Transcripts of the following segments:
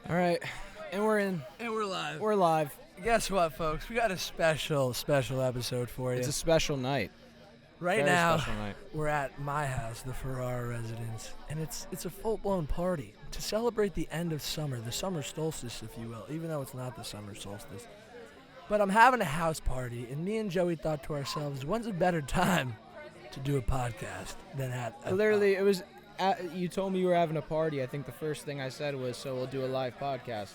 All right, and we're in. And we're live. We're live. Guess what, folks? We got a special episode for you. It's a special night. Right Very now, special night. we're at my house, the Ferrara residence, and it's a full-blown party to celebrate the end of summer, the summer solstice, if you will, even though it's not the summer solstice. But I'm having a house party, and me and Joey thought to ourselves, when's a better time to do a podcast than at Literally, it was. You told me you were having a party. I think the first thing I said was, "So we'll do a live podcast,"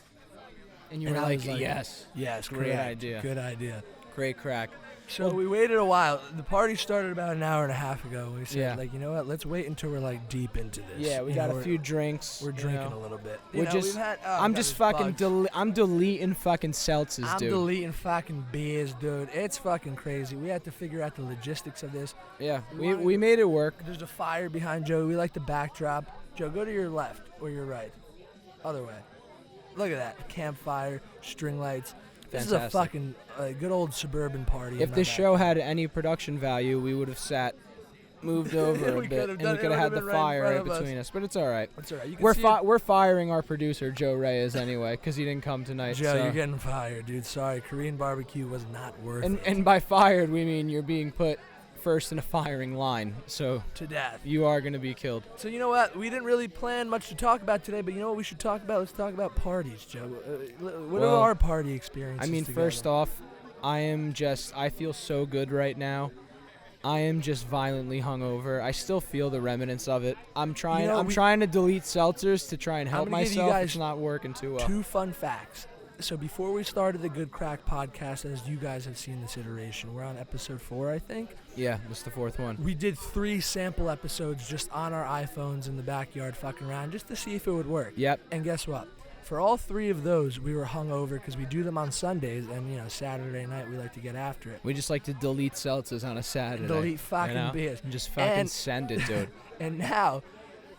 and you And were I like, was like, "Yes, yes, great correct. idea, Good idea. great crack." So we waited a while. The party started about an hour and a half ago. We said, Yeah. you know what? Let's wait until we're like deep into this. Yeah, we You got know, a few drinks. We're drinking a little bit. We're just. We've had, I'm just fucking. I'm deleting fucking seltzes, I'm dude. deleting fucking beers, dude. It's fucking crazy. We had to figure out the logistics of this. Yeah, we made it work. There's a fire behind Joe. We like the backdrop. Joe, go to your left or your right. Other way. Look at that. Campfire, string lights. This is a Fantastic. fucking good old suburban party. If this show had any production value, we would have moved over a We bit, could've and done we it. could It have had would've the been right in fire front right of us. between us. But it's all right. That's all right. You can see We're firing our producer Joe Reyes anyway because he didn't come tonight. Joe, so. you're getting fired, dude. Sorry, Korean barbecue was not worth it. And by fired we mean you're being put first in a firing line. So To death. you are going to be killed. So you know what? We didn't really plan much to talk about today, but you know what we should talk about? Let's talk about parties, Joe. What Well, are our party experiences I mean, together? first off, I feel so good right now. I am just violently hungover. I still feel the remnants of it. I'm trying. know, I'm trying to delete seltzers to try and help gonna give you myself. guys It's not working too well. 2 fun facts. So before we started the Good Crack podcast, as you guys have seen this iteration, we're on episode 4, I think. Yeah, this is the 4th one. We did 3 sample episodes just on our iPhones in the backyard fucking around just to see if it would work. Yep. And guess what? For all 3 of those, we were hungover because we do them on Sundays, and Saturday night we like to get after it. We just like to delete seltzers on a Saturday. Delete fucking you know? beers. And just fucking And- send it, dude. And now,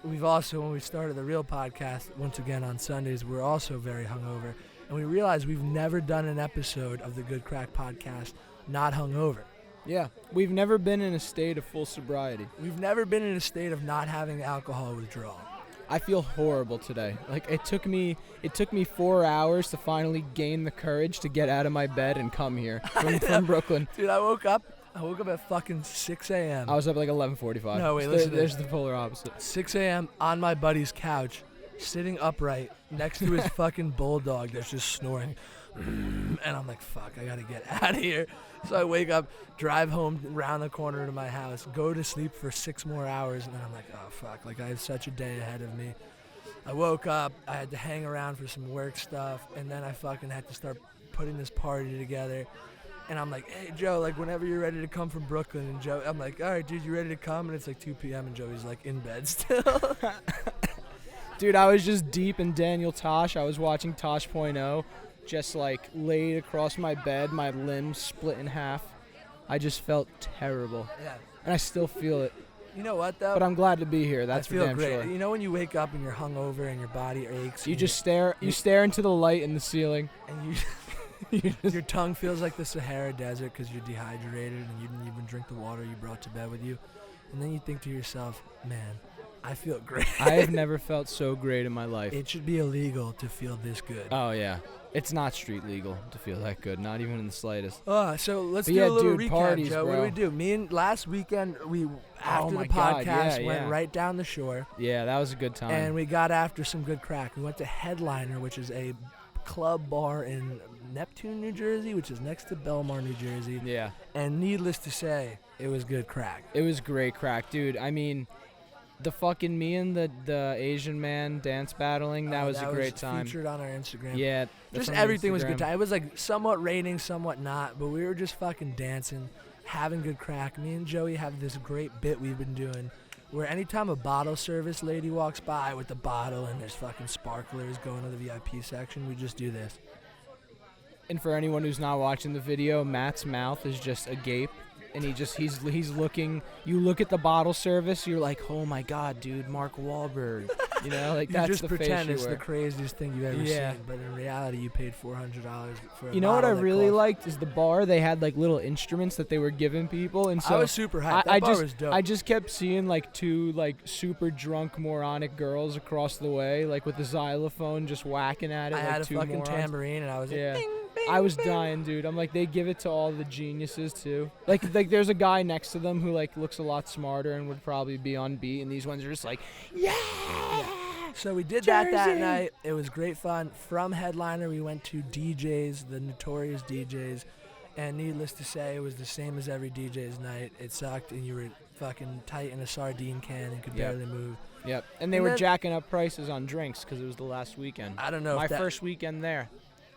we've also, when we started the real podcast, once again on Sundays, we're also very hungover. And we realized we've never done an episode of the Good Crack podcast not hungover. Yeah. We've never been in a state of full sobriety. We've never been in a state of not having alcohol withdrawal. I feel horrible today. Like it took me 4 hours to finally gain the courage to get out of my bed and come here from Brooklyn. Dude, I woke up at fucking 6 a.m. I was up like 11:45. No, wait, So listen to There's this. the polar opposite. 6 a.m. on my buddy's couch, sitting upright next to his fucking bulldog that's just snoring. And I'm like, fuck, I gotta get out of here. So I wake up, drive home around the corner to my house, go to sleep for 6 more hours, and then I'm like, oh fuck, like I have such a day ahead of me. I woke up, I had to hang around for some work stuff, and then I fucking had to start putting this party together. And I'm like, hey Joe, like whenever you're ready to come from Brooklyn, and Joe, I'm like, all right, dude, you ready to come? And it's like 2 p.m. and Joey's like in bed still. Dude, I was just deep in Daniel Tosh. I was watching Tosh.0, just like laid across my bed, my limbs split in half. I just felt terrible. Yeah. And I still feel it. You know what though? But I'm glad to be here. That's I for feel damn great. sure. You know when you wake up and you're hungover and your body aches. You and just stare into the light in the ceiling. and your tongue feels like the Sahara Desert because you're dehydrated and you didn't even drink the water you brought to bed with you. And then you think to yourself, man, I feel great. I have never felt so great in my life. It should be illegal to feel this good. Oh, yeah. It's not street legal to feel that good, not even in the slightest. So let's But do yeah, a little dude, recap, parties, Joe. What bro. do we do? Me and last weekend, after my the God, podcast, yeah, went yeah. right down the shore. Yeah, that was a good time. And we got after some good crack. We went to Headliner, which is a club bar in Neptune, New Jersey, which is next to Belmar, New Jersey. Yeah. And needless to say, it was good crack. It was great crack, dude. I mean, the fucking me and the Asian man dance battling, that was a great time. Featured on our Instagram. Yeah. Just that's on everything was Instagram. good time. It was like somewhat raining, somewhat not, but we were just fucking dancing, having good crack. Me and Joey have this great bit we've been doing where anytime a bottle service lady walks by with the bottle and there's fucking sparklers going to the VIP section, we just do this. And for anyone who's not watching the video, Matt's mouth is just agape. And he's looking. You look at the bottle service. You're like, oh my god, dude, Mark Wahlberg. You know, like You that's just the pretend face you it's wear. the craziest thing you've ever Yeah. seen, but in reality, you paid $400 for a You know what I bottle that really cost- liked is the bar. They had like little instruments that they were giving people, and so I was super hyped. I That bar just was dope. I just kept seeing like two like super drunk moronic girls across the way, like with the xylophone, just whacking at it. I like had a two fucking morons. tambourine, and I was Yeah. like, bing, bing, I was bing. dying, dude. I'm like, they give it to all the geniuses too. Like there's a guy next to them who like looks a lot smarter and would probably be on beat, and these ones are just like, yeah. So we did that Jersey. night. It was great fun. From headliner, we went to DJs, the notorious DJs, and needless to say, it was the same as every DJ's night. It sucked, and you were fucking tight in a sardine can and could Yep. barely move. Yep. And they And were then- jacking up prices on drinks because it was the last weekend. I don't know. My if that, first weekend there.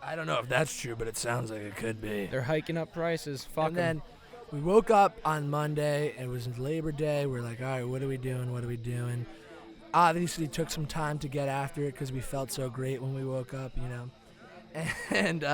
I don't know if that's true, but it sounds like it could be. They're hiking up prices. Fuck And 'em. then we woke up on Monday. It was Labor Day. We're like, all right, what are we doing? What are we doing? Obviously, took some time to get after it because we felt so great when we woke up, you know. And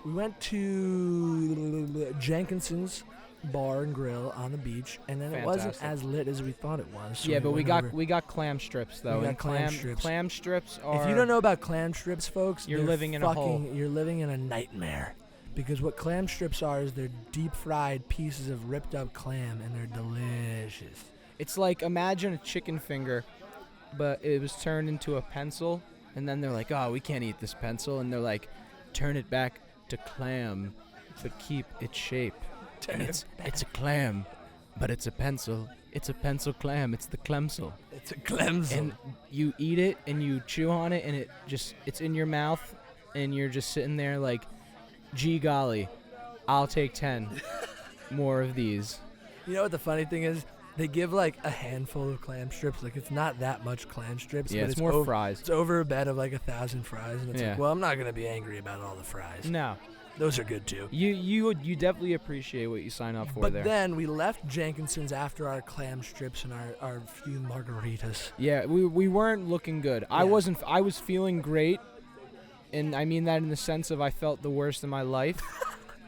we went to Jenkinson's Bar and Grill on the beach, and then it wasn't Fantastic. as lit as we thought it was. So Yeah, but we went over- got clam strips though. got and clam strips. Clam strips are. If you don't know about clam strips, folks, You're they're living in a hole. You're living in a nightmare. Because what clam strips are is they're deep fried pieces of ripped up clam, and they're delicious. It's like imagine a chicken finger, but it was turned into a pencil, and then they're like, oh, we can't eat this pencil, and they're like, turn it back to clam, but keep its shape. And it's a clam, but it's a pencil. It's a pencil clam. It's the clemsel. It's a clemsel. And you eat it and you chew on it, and it's in your mouth, and you're just sitting there like, gee golly, I'll take 10 more of these. You know what the funny thing is? They give like a handful of clam strips. Like it's not that much clam strips. Yeah, but it's more over, fries. It's over a bed of like 1,000 fries, and it's Yeah. like, well, I'm not gonna be angry about all the fries. No, Those are good too. you definitely appreciate what you sign up for But there. then we left Jenkinson's after our clam strips and our few margaritas. Yeah, we weren't looking good. I Yeah. wasn't. I was feeling great, and I mean that in the sense of I felt the worst in my life.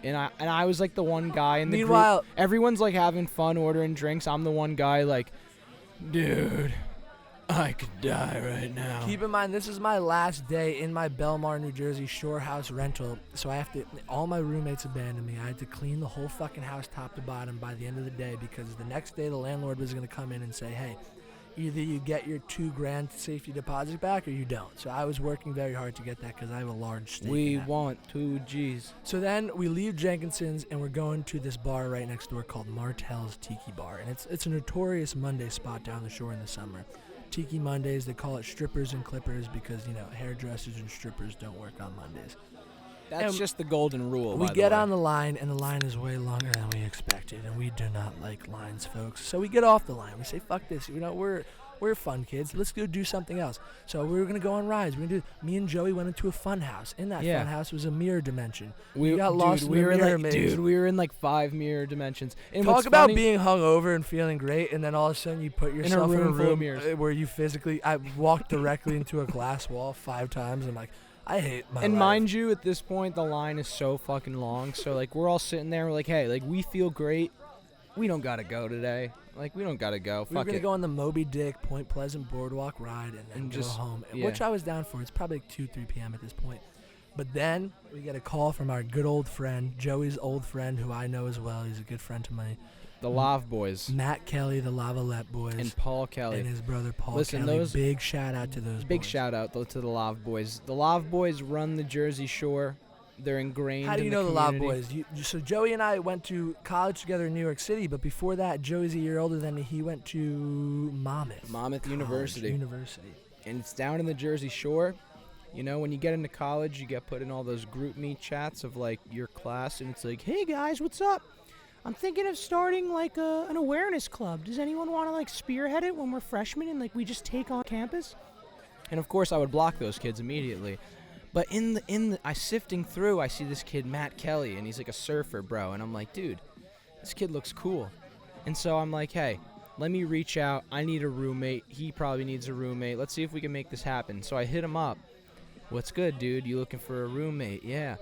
And I was like the one guy in the Meanwhile- group. Everyone's like having fun ordering drinks. I'm the one guy like, dude, I could die right now. Keep in mind, this is my last day in my Belmar, New Jersey shore house rental, so I have to. All my roommates abandoned me. I had to clean the whole fucking house top to bottom by the end of the day because the next day the landlord was going to come in and say, "Hey, either you get your $2,000 safety deposit back or you don't." So I was working very hard to get that because I have a large stake. We in that. want 2 G's. So then we leave Jenkinson's and we're going to this bar right next door called Martel's Tiki Bar, and it's a notorious Monday spot down the shore in the summer. Tiki Mondays, they call it strippers and clippers because, you know, hairdressers and strippers don't work on Mondays. That's And just the golden rule. We by the get way. on the line, and the line is way longer than we expected, and we do not like lines, folks. So we get off the line. We say, fuck this. You know, we're fun kids. Let's go do something else. So we were going to go on rides. Me and Joey went into a fun house. In that Yeah. fun house was a mirror dimension. We got dude, lost in we the were mirror like, maze. dude, we were in like 5 mirror dimensions. And Talk what's about funny, being hungover and feeling great, and then all of a sudden you put yourself in a room full of room mirrors. where you physically. I walked directly into a glass wall 5 times. I'm like, I hate my And life. mind you, at this point, the line is so fucking long. So like, we're all sitting there. We're like, hey, like we feel great. We don't gotta go today. Like we don't gotta go. We were Fuck gonna it. go on the Moby Dick Point Pleasant Boardwalk ride and then And go just- home, yeah. which I was down for. It's probably like 2-3 p.m. at this point. But then we get a call from our good old friend, Joey's old friend, who I know as well. He's a good friend to mine. The Lav Boys Matt Kelly, the Lavalette Boys, and Paul Kelly. and his brother Paul Listen, Kelly. those- Big shout out to those Big boys. shout out though to the Lav Boys. The Lav Boys run the Jersey Shore. They're ingrained. How do in you know the Loud community. Boys? So Joey and I went to college together in New York City, but before that, Joey's a year older than me. He went to Monmouth Monmouth College, University. And it's down in the Jersey Shore. You know, when you get into college, you get put in all those group meet chats of like your class, and it's like, hey guys, what's up? I'm thinking of starting like an awareness club. Does anyone want to like spearhead it when we're freshmen and like we just take on campus? And of course, I would block those kids immediately. But I sifting through, I see this kid Matt Kelly, and he's like a surfer, bro. And I'm like, dude, this kid looks cool. And so I'm like, hey, let me reach out. I need a roommate. He probably needs a roommate. Let's see if we can make this happen. So I hit him up. What's good, dude? You looking for a roommate? Yeah.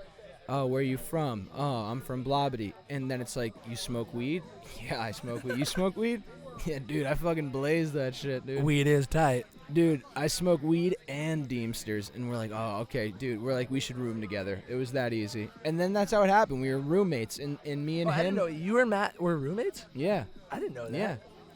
Oh, where you from? Oh, I'm from Blobbity. And then it's like, you smoke weed? Yeah, I smoke weed. You smoke weed? Yeah, dude, I fucking blaze that shit, dude. Weed is tight. Dude, I smoke weed and Deemsters, and we're like, oh, okay, dude. We're like, we should room together. It was that easy. And then that's how it happened. We were roommates, and me and him. I didn't know you and Matt were roommates? Yeah. I didn't know that. Yeah.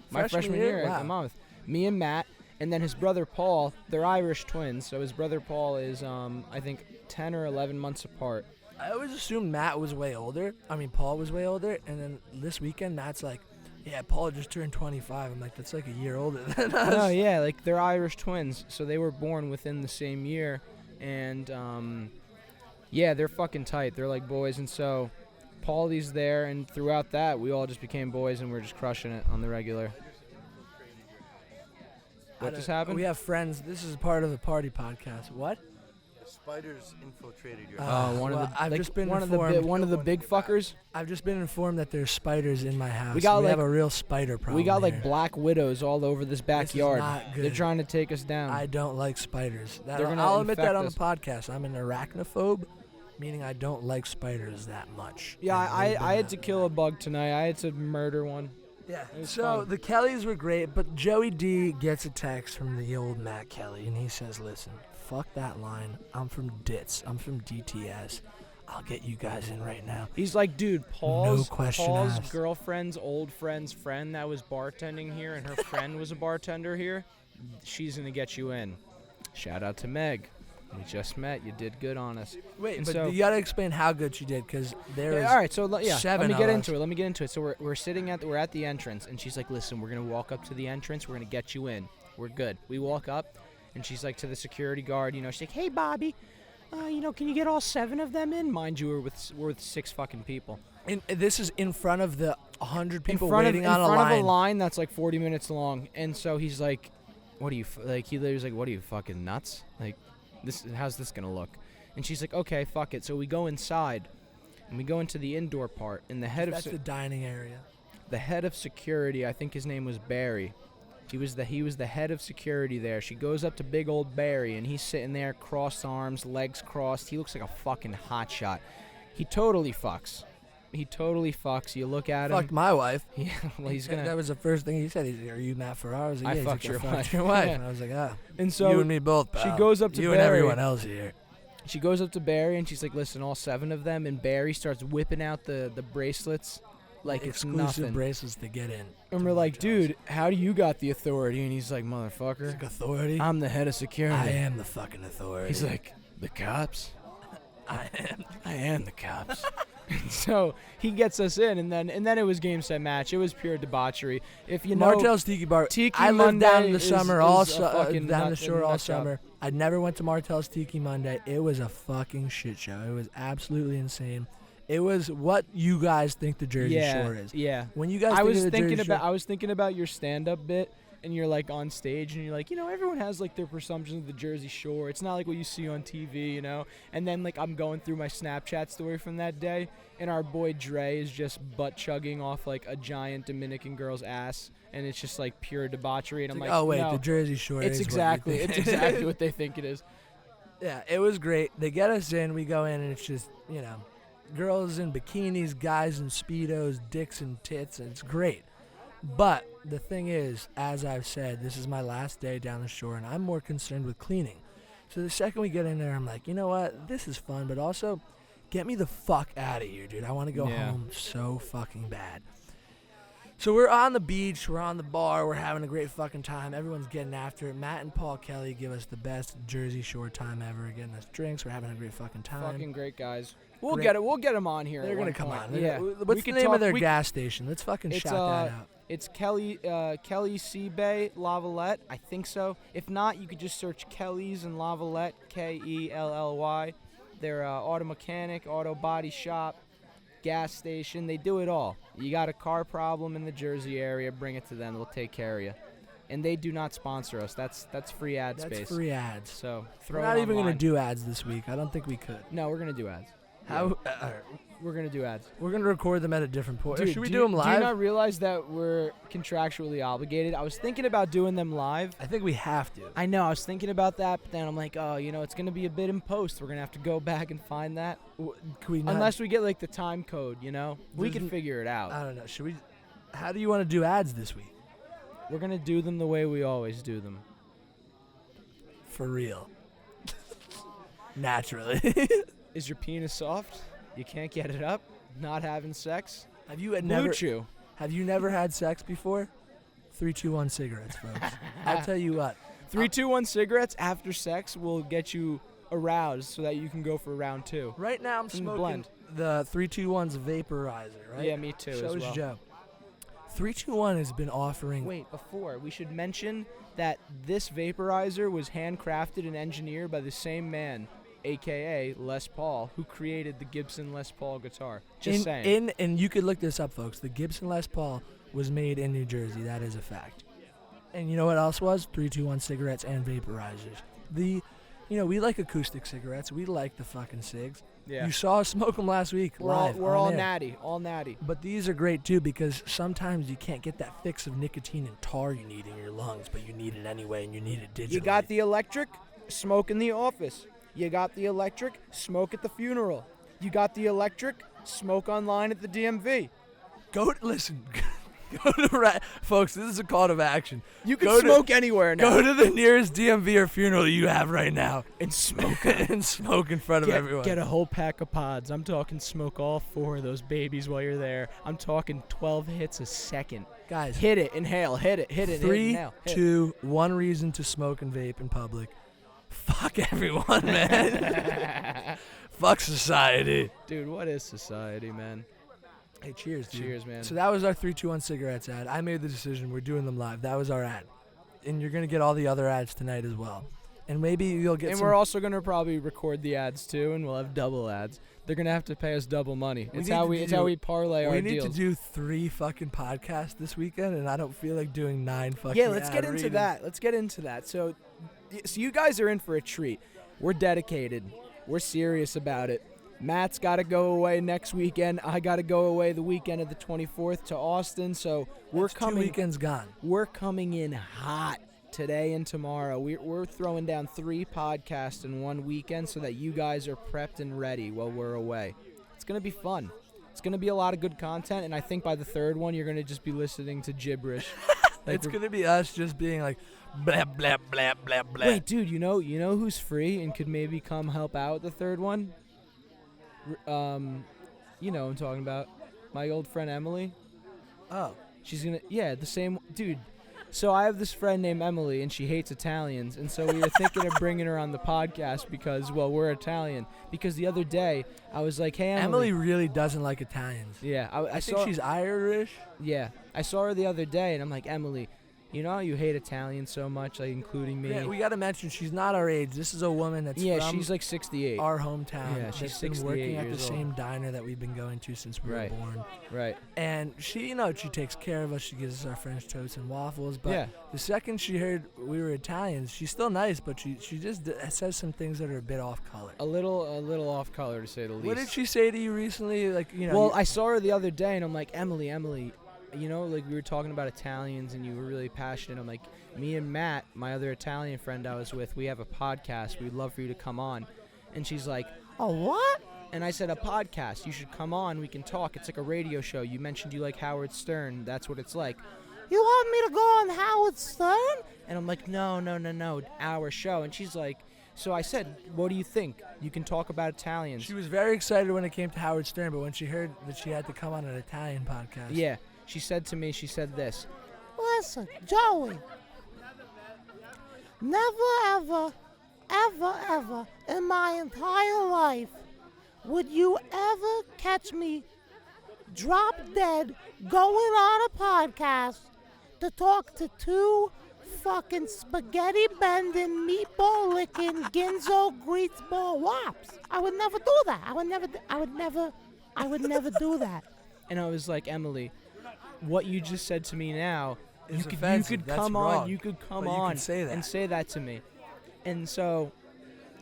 My freshman year at Monmouth. Me and Matt, and then his brother Paul, they're Irish twins, so his brother Paul is, I think, 10 or 11 months apart. I always assumed Matt was way older. Paul was way older, and then this weekend, Matt's like, yeah, Paul just turned 25. I'm like, that's like a year older than us. No, yeah, like they're Irish twins, so they were born within the same year, and yeah, they're fucking tight. They're like boys, and so Paulie's there, and throughout that, we all just became boys, and we're just crushing it on the regular. What just happened? We have friends. This is part of the party podcast. What? Spiders infiltrated your Oh, one of the big fuckers. I've just been informed that there's spiders in my house. We like, have a real spider problem. We got here. like black widows all over this backyard. This is not good. They're trying to take us down. I don't like spiders. I'll admit that on the podcast. I'm an arachnophobe, meaning I don't like spiders that much. Yeah, I had to kill a bug tonight. I had to murder one. Yeah. So the Kellys were great, but Joey D gets a text from the old Matt Kelly, and he says, "Listen, fuck that line. I'm from DITS. I'm from DTS. I'll get you guys in right now." He's like, dude, Paul's asked. girlfriend's old friend's friend that was bartending here, and her friend was a bartender here. She's gonna get you in. Shout out to Meg. We just met. You did good on us. Wait, and but so, you gotta explain how good she did, because there is all right, so let me get into it. Let me get into it. So we're at the entrance, and she's like, "Listen, we're gonna walk up to the entrance. We're gonna get you in. We're good." We walk up, and she's like to the security guard. She's like, "Hey, Bobby, can you get all 7 of them in?" Mind you, we're with 6 fucking people. And this is in front of the 100 people waiting on a line. In front of a line that's like 40 minutes long. And so he's like, "What are you he literally was like, "What are you, fucking nuts? Like, how's this gonna look?" And she's like, "Okay, fuck it." So we go inside, and we go into the indoor part. And that's the dining area. The head of security, I think his name was Barry. He was the head of security there. She goes up to big old Barry, and he's sitting there, crossed arms, legs crossed. He looks like a fucking hotshot. He totally fucks. You look at him. Fucked my wife. Yeah, well, he's gonna. That was the first thing he said. He's like, "Are you Matt Farrar?" I was like, "I yeah." fucked your wife. Your wife. Yeah. And I was like, "Ah." And so you and me both, pal. She goes up to you Barry. and everyone else here. She goes up to Barry, and she's like, "Listen, all 7 of them." And Barry starts whipping out the bracelets like it's exclusive nothing. bracelets to get in. And we're like, "Dude, how do you got the authority?" And he's like, "Motherfucker, like, authority? I'm the head of security. I am the fucking authority." He's like, "The cops? I am the cops." So he gets us in, and then it was game set match. It was pure debauchery. If you know Martel's Tiki Bar. Tiki I lived down in the summer, down the shore all summer. I never went to Martel's Tiki Monday. It was a fucking shit show. It was absolutely insane. It was what you guys think the Jersey Shore is. Yeah. When you guys I was thinking about your stand-up bit. And you're like on stage, and you're like, everyone has like their presumptions of the Jersey Shore. It's not like what you see on TV, And then like I'm going through my Snapchat story from that day, and our boy Dre is just butt chugging off like a giant Dominican girl's ass, and it's just like pure debauchery. And I'm like, oh wait, no, the Jersey Shore. It's exactly what they think it is. Yeah, it was great. They get us in, we go in, and it's just girls in bikinis, guys in speedos, dicks and tits, and it's great. But the thing is, as I've said, this is my last day down the shore, and I'm more concerned with cleaning. So the second we get in there, I'm like, you know what? This is fun, but also get me the fuck out of here, dude. I want to go home so fucking bad. So we're on the beach, we're on the bar, we're having a great fucking time. Everyone's getting after it. Matt and Paul Kelly give us the best Jersey Shore time ever, getting us drinks. We're having a great fucking time. Fucking great guys. We'll get them on here. They're going to come on. Yeah. What's the name of their gas station? Let's fucking shout that out. It's Kelly Seabay Lavalette. I think so. If not, you could just search Kelly's and Lavalette, Kelly. They're auto mechanic, auto body shop, gas station. They do it all. You got a car problem in the Jersey area, bring it to them. They'll take care of you. And they do not sponsor us. That's free ad space. That's free ads. So we're not even going to do ads this week. I don't think we could. No, we're going to do ads. How? We're going to do ads. We're going to record them at a different point. Dude, should we do them live? Do you not realize that we're contractually obligated? I was thinking about doing them live. I think we have to. I know. I was thinking about that, but then I'm like, it's going to be a bit in post. We're going to have to go back and find that. Can we not? Unless we get like the time code, We can figure it out. I don't know. Should we? How do you want to do ads this week? We're going to do them the way we always do them. for real. Naturally. Is your penis soft? You can't get it up? Not having sex? Have you Blue never Chew. Have you never had sex before? 3-2-1 cigarettes, folks. I'll tell you what. 3-2-1 cigarettes after sex will get you aroused so that you can go for round 2. Right now I'm From the smoking blend. the 3-2-1's vaporizer, right? Yeah, me too So as is well. Joe. 3-2-1 has been offering. Wait, before, we should mention that this vaporizer was handcrafted and engineered by the same man, a.k.a. Les Paul, who created the Gibson Les Paul guitar. Just saying. And you could look this up, folks. The Gibson Les Paul was made in New Jersey. That is a fact. And you know what else was? 3-2-1 cigarettes and vaporizers. We like acoustic cigarettes. We like the fucking cigs. Yeah. You saw us smoke them last week live. We're on all air. natty, all natty. But these are great too because sometimes you can't get that fix of nicotine and tar you need in your lungs, but you need it anyway and you need it digitally. You got the electric, smoke in the office. You got the electric, smoke at the funeral. You got the electric, smoke online at the DMV. Listen. Go to folks, this is a call to action. You can smoke anywhere now. Go to the nearest DMV or funeral you have right now and smoke. and smoke in front of everyone. Get a whole pack of pods. I'm talking smoke all 4 of those babies while you're there. I'm talking 12 hits a second. Guys, hit it, inhale, hit it, 3, inhale. 2, 1 reason to smoke and vape in public. Fuck everyone, man. Fuck society. Dude, what is society, man? Hey, cheers, dude. Cheers, man. So that was our 3-2-1 cigarettes ad. I made the decision. We're doing them live. That was our ad. And you're going to get all the other ads tonight as well. And maybe you'll get And some... we're also going to probably record the ads, too, and we'll have double ads. They're going to have to pay us double money. It's how we parlay our deals. deals. We need to do 3 fucking podcasts this weekend, and I don't feel like doing 9 fucking Yeah, let's ad get into readings. that. Let's get into that. So you guys are in for a treat. We're dedicated. We're serious about it. Matt's got to go away next weekend. I got to go away the weekend of the 24th to Austin. So That's 2 weekends gone. We're coming in hot today and tomorrow. We're throwing down 3 podcasts in one weekend so that you guys are prepped and ready while we're away. It's going to be fun. It's going to be a lot of good content, and I think by the 3rd one, you're going to just be listening to gibberish. It's going to be us just being like, blah, blah, blah, blah, blah. Wait, dude, you know who's free and could maybe come help out the 3rd one? You know what I'm talking about. My old friend Emily. Oh. She's going to, the same, dude. So I have this friend named Emily, and she hates Italians, and so we were thinking of bringing her on the podcast because, well, we're Italian. Because the other day, I was like, hey, Emily really doesn't like Italians. Yeah. I think she's Irish. Yeah. I saw her the other day, and I'm like, Emily, you know how you hate Italians so much, like including me? Yeah, we got to mention she's not our age. This is a woman that's from she's like 68. our hometown. Yeah, she's that's been 68 working at the years same diner that we've been going to since we were born. Right. And she, she takes care of us. She gives us our French toast and waffles. But Yeah. the second she heard we were Italians, she's still nice, but she just says some things that are a bit off color. A little off color, to say the least. What did she say to you recently? Like, Well, I saw her the other day, and I'm like, Emily, like we were talking about Italians, and you were really passionate. I'm like, me and Matt, my other Italian friend I was with, we have a podcast. We'd love for you to come on. And she's like, oh, what? And I said, a podcast. You should come on. We can talk. It's like a radio show. You mentioned you like Howard Stern. That's what it's like. You want me to go on Howard Stern? And I'm like, no, our show. And she's like, so I said, what do you think? You can talk about Italians. She was very excited when it came to Howard Stern, but when she heard that she had to come on an Italian podcast. Yeah. She said to me, this. Listen, Joey, never, ever in my entire life would you ever catch me drop dead going on a podcast to talk to 2 fucking spaghetti bending, meatball licking, ginzo greaseball wops. I would never do that. I would never do that. And I was like, Emily, what you just said to me now, It's you offensive. could That's come wrong. on, you could come But you on can say that. and say that to me. And so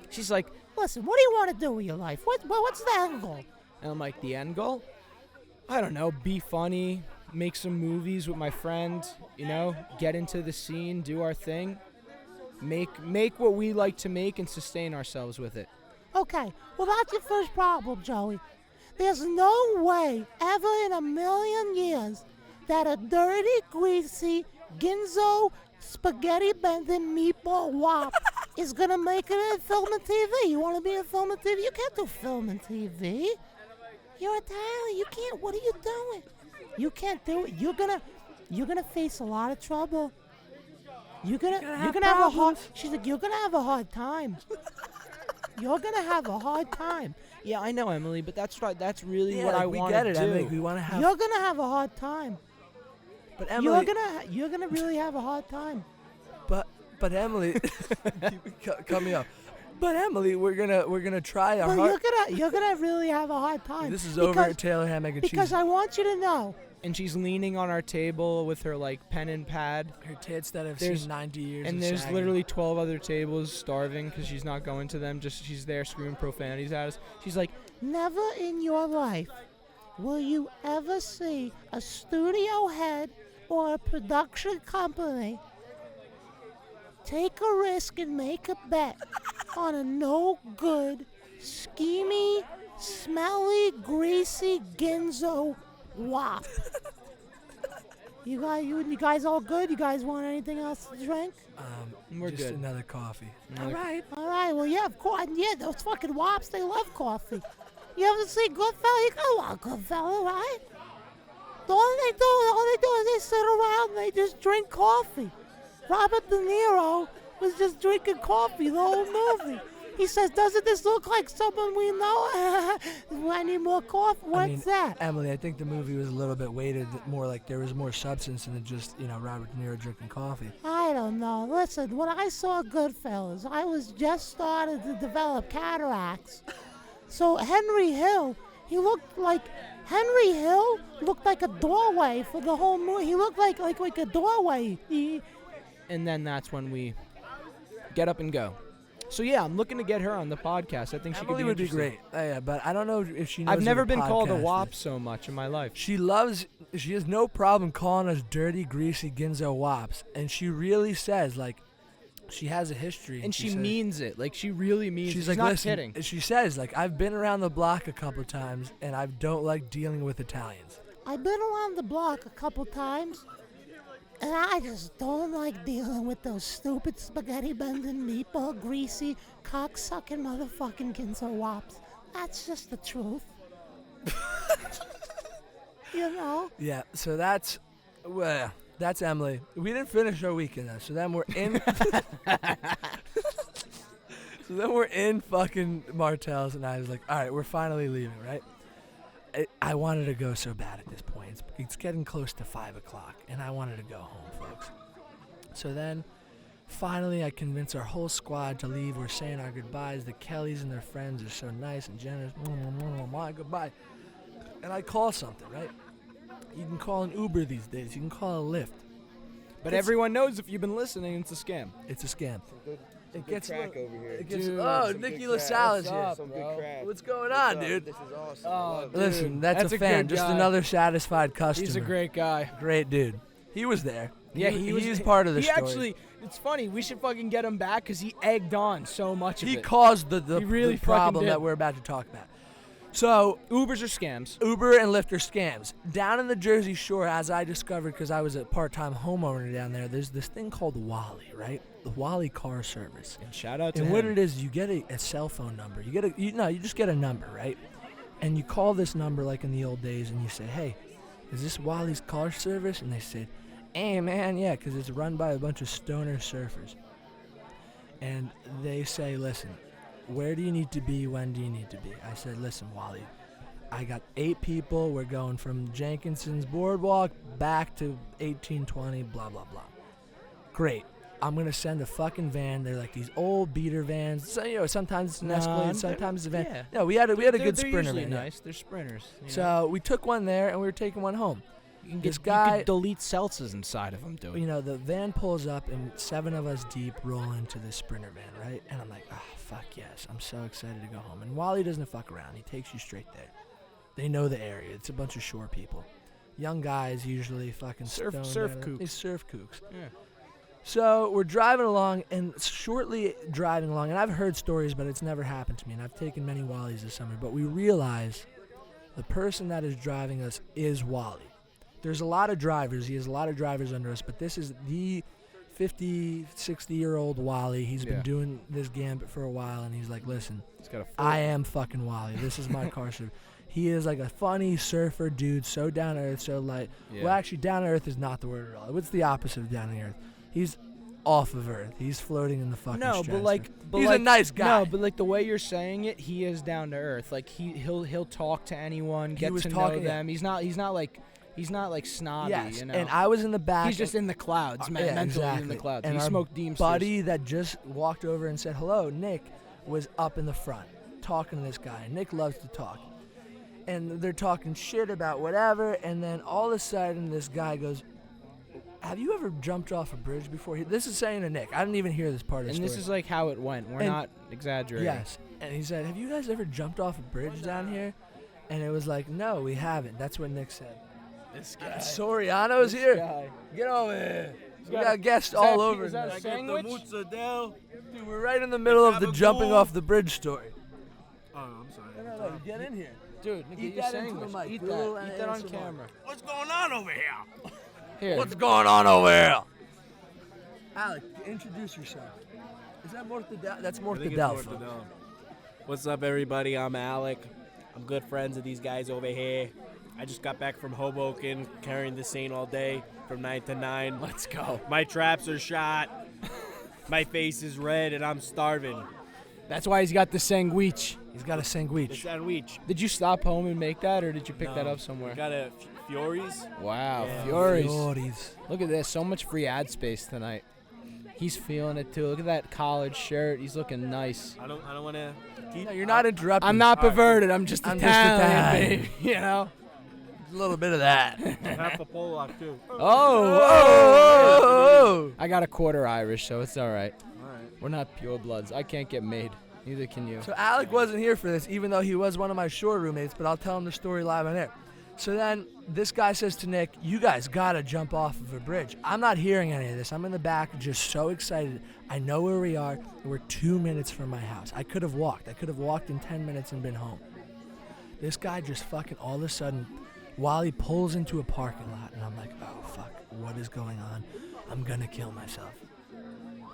she's like, Listen, what do you want to do with your life? What's the end goal? and I'm like, the end goal? I don't know, be funny, make some movies with my friend, get into the scene, do our thing, make what we like to make and sustain ourselves with it. Okay, well, that's your first problem, Joey. There's no way ever in a million years that a dirty, greasy, ginzo, spaghetti bending meatball wop is gonna make it in film and TV. You want to be in film and TV? You can't do film and TV. You're Italian. You can't. What are you doing? You can't do it. You're gonna face a lot of trouble. You're gonna have a hard. She's like, you're gonna have a hard time. You're gonna have a hard time. Yeah, I know, Emily, but that's right. That's really Yeah, what like, I we want get to it, do. Emily. We want to have. You're gonna have a hard time. But Emily, You're gonna really have a hard time. but Emily, cut me off. But Emily, we're gonna try our Well, hard. you're gonna really have a hard time. This is over at Taylor Ham Egg and because Cheese. I want you to know. And she's leaning on our table with her like pen and pad. Her tits that have There's- seen 90 years. And of there's sagging. literally 12 other tables starving because she's not going to them. Just she's there screaming profanities at us. She's like, Never in your life will you ever see a studio head or a production company take a risk and make a bet on a no good, schemy, smelly, greasy Ginzo wop. You guys all good? You guys want anything else to drink? We're just good. another coffee. All right. All right, well, yeah, of course. Yeah, those fucking wops, they love coffee. You ever see Goodfellas? You go on Goodfellas, right? All they do is they sit around and they just drink coffee. Robert De Niro was just drinking coffee the whole movie. He says, doesn't this look like someone we know? I need more coffee. What's that? Emily, I think the movie was a little bit weighted more like there was more substance than just, Robert De Niro drinking coffee. I don't know. Listen, when I saw Goodfellas, I was just starting to develop cataracts. So Henry Hill looked like a doorway for the whole movie. He looked like a doorway. And then that's when we get up and go. So yeah, I'm looking to get her on the podcast. I think she Emily could would be interesting. great. Yeah, but I don't know if she knows I've never what been called a podcast wop is. so much in my life. She has no problem calling us dirty, greasy Ginzo wops. And she really says, like, she has a history. And she says, means it. Like, she really means it. she's She's like, not listen, kidding. she says, like, I've been around the block a couple times, and I don't like dealing with Italians. I've been around the block a couple times, and I just don't like dealing with those stupid spaghetti bending, meatball, greasy, cock-sucking motherfucking Ginzo wops. That's just the truth. You know? Yeah, so that's Emily. We didn't finish our weekend though, so then we're in. So then we're in fucking Martel's, and I was like, all right, we're finally leaving, right? I wanted to go so bad at this point. It's getting close to 5 o'clock, and I wanted to go home, folks. So then, finally, I convinced our whole squad to leave. We're saying our goodbyes. The Kellys and their friends are so nice and generous. My goodbye. And I call something, right? You can call an Uber these days. You can call a Lyft. But everyone knows if you've been listening, it's a scam. It's a scam. It gets crack over here. It gets, Dude, oh, some Nicky good LaSalle is crack. here. What's Some bro? good crack. What's going What's on, up? dude? This is awesome. Oh, I love dude. it. Listen, that's That's a a fan. good Just guy. another satisfied customer. He's a great guy. Great dude. He was there. Yeah, he was was part of the he story. Actually, it's funny. We should fucking get him back because he egged on so much of He it. caused the He really the fucking problem did. that we're about to talk about. So, Ubers are scams. Uber and Lyft are scams. Down in the Jersey Shore, as I discovered because I was a part-time homeowner down there, there's this thing called Wally, right? The Wally car service. And shout out to And him. what it is, you get a cell phone number. You just get a number, right? And you call this number like in the old days, and you say, "Hey, is this Wally's car service?" And they said, "Hey, man, yeah, because it's run by a bunch of stoner surfers." And they say, "Listen, where do you need to be? When do you need to be?" I said, "Listen, Wally, I got 8 people. We're going from Jenkinson's Boardwalk back to 1820, blah, blah, blah." Great. I'm going to send a fucking van. They're like these old beater vans. So, sometimes it's an Escalade, sometimes it's a van. yeah. No, we had a good They're Sprinter usually van. yeah. nice. They're sprinters. you know. So we took one there, and we were taking one home. you can this get, guy- you could delete seltzes inside of them, dude. The van pulls up, and 7 of us deep roll into this Sprinter van, right? And I'm like, oh, fuck yes. I'm so excited to go home. And Wally doesn't fuck around. He takes you straight there. They know the area. It's a bunch of shore people. Young guys usually fucking Surf stoned out. kooks. These surf kooks. Yeah. So we're driving along, and shortly driving along, and I've heard stories, but it's never happened to me, and I've taken many Wallies this summer, but we realize the person that is driving us is Wally. There's a lot of drivers. He has a lot of drivers under us, but this is the 50, 60-year-old Wally. He's been Yeah. doing this gambit for a while, and he's like, listen, He's got a I am fucking Wally. This is my car surfer. He is like a funny surfer dude, so down to earth, so light. Yeah. Well, actually, down to earth is not the word at all. What's the opposite of down to earth? He's off of earth. He's floating in the fucking No, stratosphere. but He's like, a nice guy. No, but like the way you're saying it, he is down to earth. Like he'll talk to anyone, get was to talking- know them. He's not like snobby. Yes, You know? and I was in the back. He's just in the clouds, man. Yeah, mentally in exactly. the clouds. And He our smoked Deemsters. buddy that just walked over and said hello, Nick, was up in the front talking to this guy. Nick loves to talk. And they're talking shit about whatever, and then all of a sudden this guy goes, have you ever jumped off a bridge before? This is saying to Nick. I didn't even hear this part of the And story. this is like how it went. We're And- not exaggerating. Yes. And he said, have you guys ever jumped off a bridge down here? And it was like, no, we haven't. That's what Nick said. This guy. Soriano's here. Guy. Get over here. We got got guests is all that- over. is that a Nick. sandwich? mozzarella. Dude, we're right in the middle of the jumping off the bridge story. Oh, I'm sorry. No, get in here. Dude, Nick, Eat get your that into the sandwich. mic. Eat Do a little that. Eat that on ASMR. camera. What's going on over here? Here. What's going on over here? Alec, introduce yourself. Is that Mortadel? That's Mortadel. What's up, everybody? I'm Alec. I'm good friends with these guys over here. I just got back from Hoboken, carrying the Saint all day from 9 to 9. Let's go. My traps are shot. My face is red, and I'm starving. That's why he's got the sandwich. He's got a The sandwich. sandwich. Did you stop home and make that, or did you pick that No, up somewhere? We got a Fiories. Wow, Yeah. Furies. Fiories. Look at this. So much free ad space tonight. He's feeling it too. Look at that college shirt. He's looking nice. I don't want to keep. No, you're not interrupting. I'm not All right. perverted. I'm just I'm just Italian, Italian. baby. You know. A little bit of that. half a Pollock too. Oh. I got a quarter Irish, so it's all right. We're not pure bloods. I can't get made. Neither can you. So Alec wasn't here for this, even though he was one of my shore roommates, but I'll tell him the story live on air. So then this guy says to Nick, you guys gotta jump off of a bridge. I'm not hearing any of this. I'm in the back just so excited. I know where we are. We're 2 minutes from my house. I could have walked. I could have walked in 10 minutes and been home. This guy just fucking all of a sudden, while he pulls into a parking lot, and I'm like, oh fuck, what is going on? I'm gonna kill myself.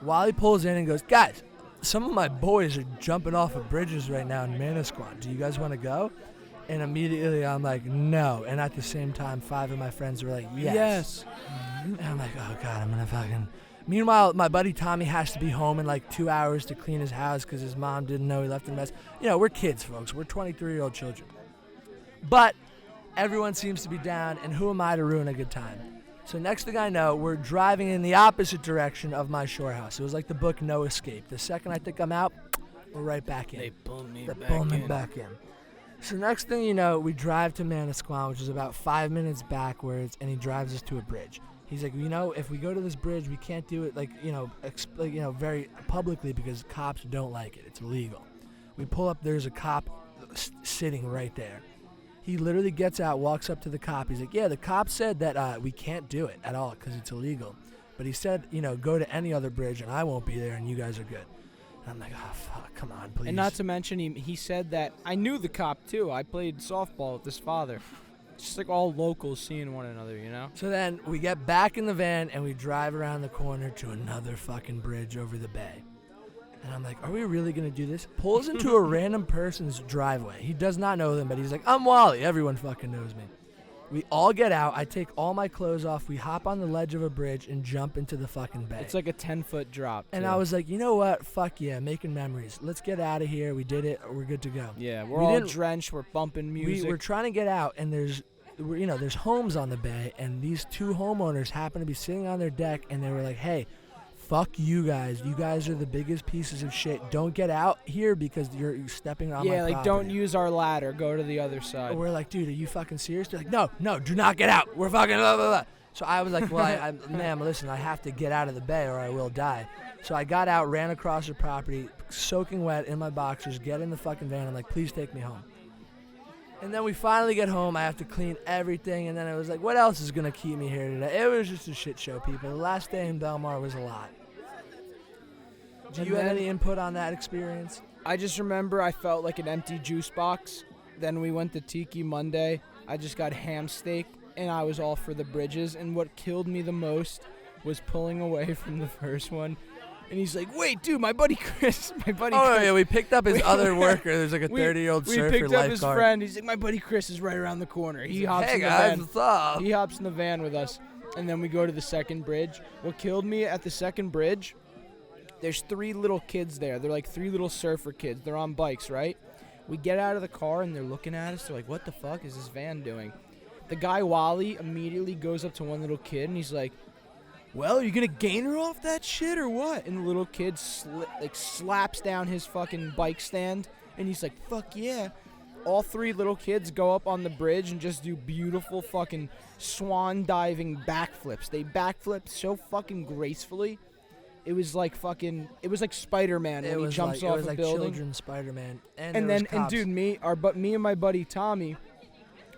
While he pulls in and goes, guys, some of my boys are jumping off of bridges right now in Manasquan. Do you guys want to go? And immediately I'm like, no. And at the same time, 5 of my friends were like, yes. And I'm like, oh God, I'm going to fucking... Meanwhile, my buddy Tommy has to be home in like 2 hours to clean his house because his mom didn't know he left a mess. You know, we're kids, folks. We're 23-year-old children. But everyone seems to be down, and who am I to ruin a good time? So next thing I know, we're driving in the opposite direction of my shore house. It was like the book No Escape. The second I think I'm out, we're right back in. They pull me They back pull me in. back in. So next thing you know, we drive to Manasquan, which is about 5 minutes backwards, and he drives us to a bridge. He's like, you know, if we go to this bridge, we can't do it very publicly because cops don't like it. It's illegal. We pull up, there's a cop sitting right there. He literally gets out, walks up to the cop. He's like, yeah, the cop said that we can't do it at all because it's illegal. But he said, you know, go to any other bridge and I won't be there and you guys are good. And I'm like, oh, fuck, come on, please. And not to mention, he said that I knew the cop too. I played softball with his father. It's just like all locals seeing one another, you know? So then we get back in the van and we drive around the corner to another fucking bridge over the bay. And I'm like, are we really going to do this? Pulls into a random person's driveway. He does not know them, but he's like, I'm Wally. Everyone fucking knows me. We all get out. I take all my clothes off. We hop on the ledge of a bridge and jump into the fucking bay. It's like a 10-foot drop. And too. I was like, you know what? Fuck yeah, making memories. Let's get out of here. We did it. We're good to go. Yeah, we're We all didn't- drenched. We're bumping music. We're trying to get out, and there's homes on the bay, and these 2 homeowners happen to be sitting on their deck, and they were like, hey, fuck you guys. You guys are the biggest pieces of shit. Don't get out here because you're stepping on my yeah, like property. don't use our ladder. Go to the other side. And we're like, dude, are you fucking serious? They're like, no, do not get out. We're fucking blah, blah, blah. So I was like, well, ma'am, listen, I have to get out of the bay or I will die. So I got out, ran across the property, soaking wet in my boxers, get in the fucking van. I'm like, please take me home. And then we finally get home. I have to clean everything. And then I was like, what else is going to keep me here today? It was just a shit show, people. The last day in Belmar was a lot. Do you have any input on that experience? I just remember I felt like an empty juice box. Then we went to Tiki Monday. I just got ham steak, and I was all for the bridges. And what killed me the most was pulling away from the first one. And he's like, wait, dude, my buddy Chris. Oh, yeah, we picked up his other worker. There's like a 30-year-old surfer lifeguard. We picked up his lifeguard. friend. He's like, my buddy Chris is right around the corner. He hops Hey, in the guys, van. what's up? He hops in the van with us. And then we go to the second bridge. What killed me at the second bridge, there's 3 little kids there. They're like 3 little surfer kids. They're on bikes, right? We get out of the car, and they're looking at us. They're like, what the fuck is this van doing? The guy, Wally, immediately goes up to one little kid, and he's like, well, you gonna gain her off that shit or what? And the little kid slaps down his fucking bike stand, and he's like, fuck yeah. All 3 little kids go up on the bridge and just do beautiful fucking swan diving backflips. They backflip so fucking gracefully. It was like Spider-Man when he jumps off a building. It was like children's Spider-Man. And dude, me and my buddy Tommy,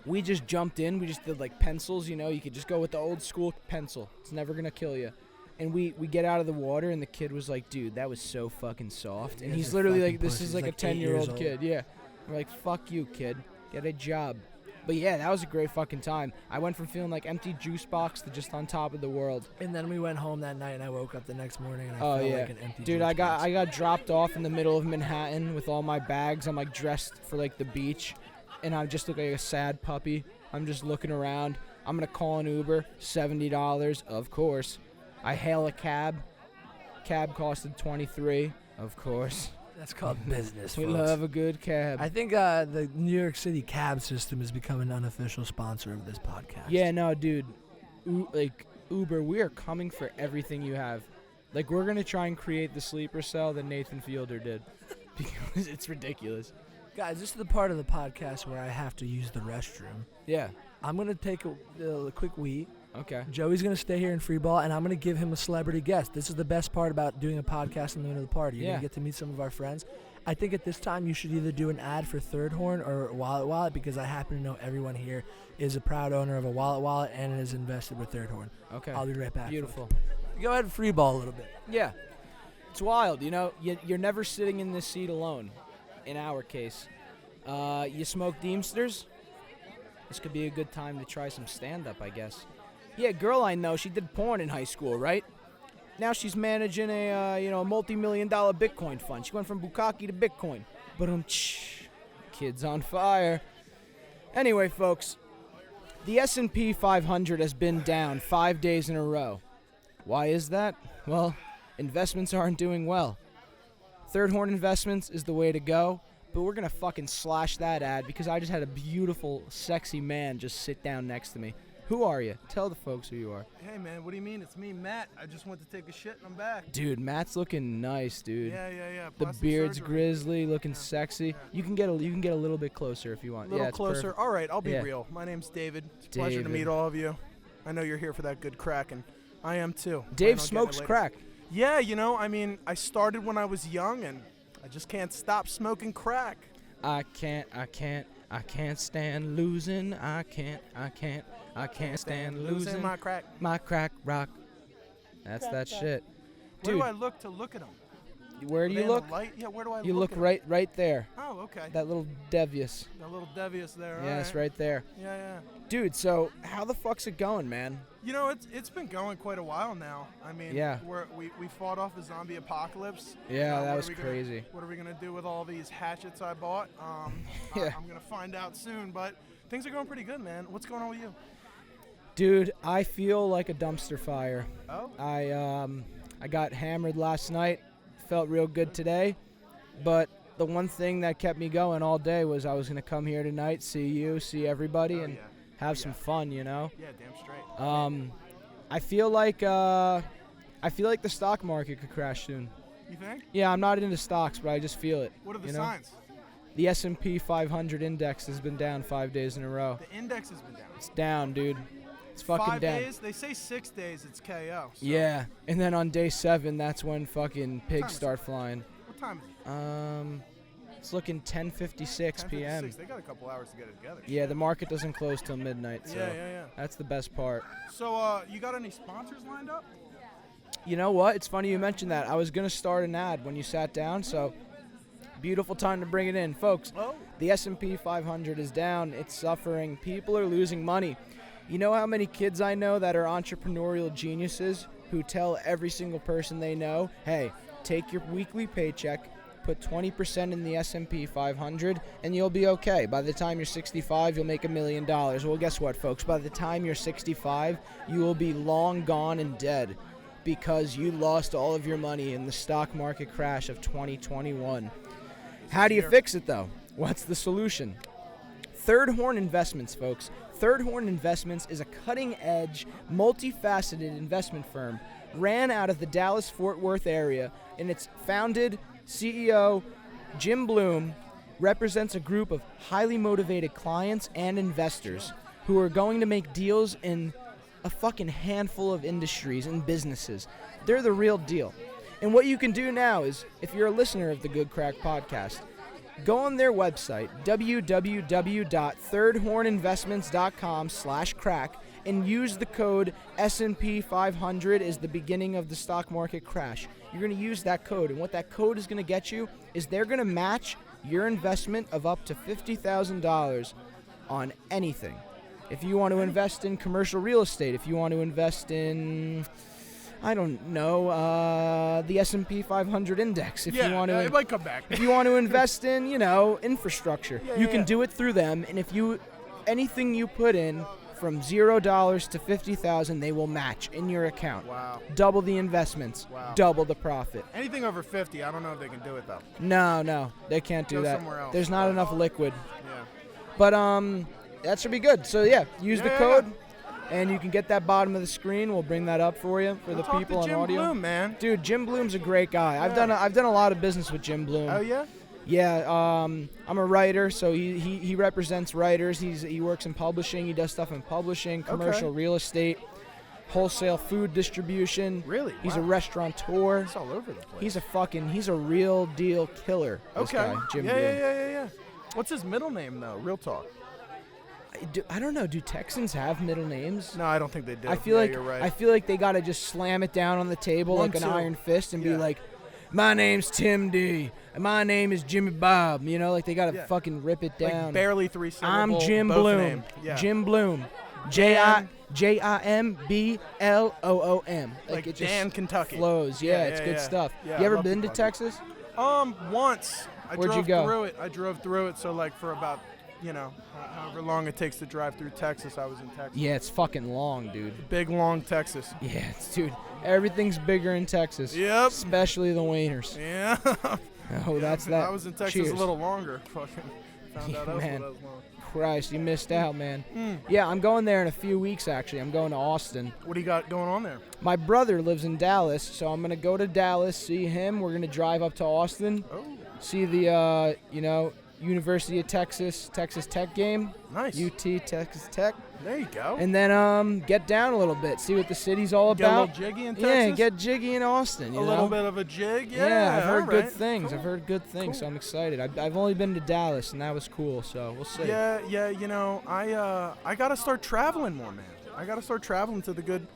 we just jumped in. We just did like pencils, you know. You could just go with the old school pencil. It's never gonna kill you. And we get out of the water, and the kid was like, dude, that was so fucking soft. And he's literally like, this is like a 10-year-old kid. Yeah. We're like, fuck you, kid. Get a job. But yeah, that was a great fucking time. I went from feeling like empty juice box to just on top of the world. And then we went home that night, and I woke up the next morning, and I felt like an empty dude, juice box. I got dropped off in the middle of Manhattan with all my bags. I'm like dressed for like the beach, and I just look like a sad puppy. I'm just looking around. I'm gonna call an Uber, $70, of course. I hail a cab. Cab costed $23, of course. That's called business, We folks. love a good cab. I think the New York City cab system has become an unofficial sponsor of this podcast. Yeah, no, dude. Like, Uber, we are coming for everything you have. Like, we're going to try and create the sleeper cell that Nathan Fielder did. Because it's ridiculous. Guys, this is the part of the podcast where I have to use the restroom. Yeah. I'm going to take a quick wee. Okay. Joey's going to stay here in free ball, and I'm going to give him a celebrity guest. This is the best part about doing a podcast in the middle of the party. You're going to get to meet some of our friends. I think at this time you should either do an ad for Third Horn or Wallet because I happen to know everyone here is a proud owner of a Wallet and is invested with Third Horn. Okay. I'll be right back. Beautiful. Go ahead and free ball a little bit. Yeah. It's wild, you know. You're never sitting in this seat alone, in our case. You smoke Deemsters? This could be a good time to try some stand-up, I guess. Yeah, girl I know, she did porn in high school, right? Now she's managing a multi-million-dollar Bitcoin fund. She went from Bukkake to Bitcoin. But kids on fire. Anyway, folks, the S&P 500 has been down 5 days in a row. Why is that? Well, investments aren't doing well. Third Horn Investments is the way to go, but we're going to fucking slash that ad because I just had a beautiful, sexy man just sit down next to me. Who are you? Tell the folks who you are. Hey, man, what do you mean? It's me, Matt. I just went to take a shit and I'm back. Dude, Matt's looking nice, dude. Yeah. The Plastic beard's surgery. grizzly, looking sexy. Yeah. You can get a little bit closer if you want. A little it's closer. perfect. All right, I'll be Yeah. real. My name's David. It's a pleasure to David. meet all of you. I know you're here for that good crack, and I am too. Plan Dave on getting smokes it later. crack. Yeah, I started when I was young, and I just can't stop smoking crack. I can't stand losing. I can't stand losing. my crack. My crack rock. That's that shit. Where Dude, do I look to look at them? where do you look? Yeah, where do I look? You look at 'em? right there. Oh, okay. That little devious. A little devious there. Yeah, all it's right there. Yeah. Dude, so how the fuck's it going, man? It's been going quite a while now. I mean, Yeah. we fought off a zombie apocalypse. Yeah, that what was are we gonna- crazy. What are we gonna do with all these hatchets I bought? Yeah. I'm gonna find out soon, but things are going pretty good, man. What's going on with you? Dude, I feel like a dumpster fire. Oh, I got hammered last night. Felt real good today. But the one thing that kept me going all day was I was going to come here tonight, see you, see everybody, and yeah. have some fun, you know? Yeah, damn straight. I feel like the stock market could crash soon. You think? Yeah, I'm not into stocks, but I just feel it. What are the you know? signs? The S&P 500 index has been down 5 days in a row. The index has been down. It's down, dude. It's fucking 5 down. days? They say 6 days it's KO. So Yeah, and then on day 7, that's when fucking time pigs is start flying. What time is it? It's looking 10:56 p.m. 10:56. They got a couple hours to get it together. Yeah, the market doesn't close till midnight, so Yeah. that's the best part. So, you got any sponsors lined up? You know what? It's funny you mentioned that. I was going to start an ad when you sat down, so beautiful time to bring it in. Folks, Oh. the S&P 500 is down. It's suffering. People are losing money. You know how many kids I know that are entrepreneurial geniuses who tell every single person they know, hey, take your weekly paycheck, put 20% in the S&P 500, and you'll be okay. By the time you're 65, you'll make $1 million. Well, guess what, folks? By the time you're 65, you will be long gone and dead because you lost all of your money in the stock market crash of 2021. How do you fix it, though? What's the solution? Third Horn Investments, folks. Third Horn Investments is a cutting-edge, multifaceted investment firm ran out of the Dallas-Fort Worth area, and its founded CEO, Jim Bloom, represents a group of highly motivated clients and investors who are going to make deals in a fucking handful of industries and businesses. They're the real deal. And what you can do now is, if you're a listener of the Good Crack podcast, go on their website, www.thirdhorninvestments.com/crack, and use the code S&P 500 is the beginning of the stock market crash. You're going to use that code, and what that code is going to get you is they're going to match your investment of up to $50,000 on anything. If you want to invest in commercial real estate, if you want to invest in, I don't know, the S&P 500 index. If you want to, it might come back. if you want to invest in, infrastructure, you can do it through them. And if anything you put in from $0 to $50,000, they will match in your account. Wow. Double the investments. Wow. Double the profit. Anything over 50, I don't know if they can do it though. No, they can't do Go that. somewhere else. There's not enough liquid. Yeah. But that should be good. So use the code. And you can get that bottom of the screen. We'll bring that up for you for the Talk people to on audio. Jim Bloom, man. Dude, Jim Bloom's a great guy. I've done a lot of business with Jim Bloom. Oh yeah. Yeah, I'm a writer, so he represents writers. He works in publishing. He does stuff in publishing, commercial real estate, wholesale food distribution. Really? He's Wow. a restaurateur. It's all over the place. He's a real deal killer. This guy, Jim Bloom. Yeah. What's his middle name though? Real talk. I don't know. Do Texans have middle names? No, I don't think they do. I feel you're right. I feel like they gotta just slam it down on the table like an 1, 2. iron fist and be Yeah. like, "My name's Tim D. And my name is Jimmy Bob." Like they gotta fucking rip it down. Like barely 3 syllable. I'm Jim both Bloom. name. Yeah. Jim Bloom. Dan. JIMBLOOM. Like it just Dan, Kentucky. flows. Yeah, it's good stuff. Yeah, You I ever love been to Kentucky. Texas? Once. Where'd you go? I drove through it. So like for about, however long it takes to drive through Texas, I was in Texas. Yeah, it's fucking long, dude. Big long Texas. Yeah, dude. Everything's bigger in Texas. Yep. Especially the wieners. Yeah. Oh, that's that. I was in Texas Cheers. a little longer. Fucking found out Man. that was long. Christ, you missed out, man. Yeah, I'm going there in a few weeks, actually. I'm going to Austin. What do you got going on there? My brother lives in Dallas, so I'm going to go to Dallas, see him. We're going to drive up to Austin, see the, University of Texas Tech game. Nice. UT Texas Tech. There you go. And then get down a little bit, see what the city's all Get a about. little jiggy in Texas? Yeah, get jiggy in Austin, a little bit of a jig? Yeah, I've heard all good right. things. Cool. I've heard good things, so Cool. I'm excited. I've only been to Dallas, and that was cool, so we'll see. Yeah, I got to start traveling more, man. I got to start traveling to the good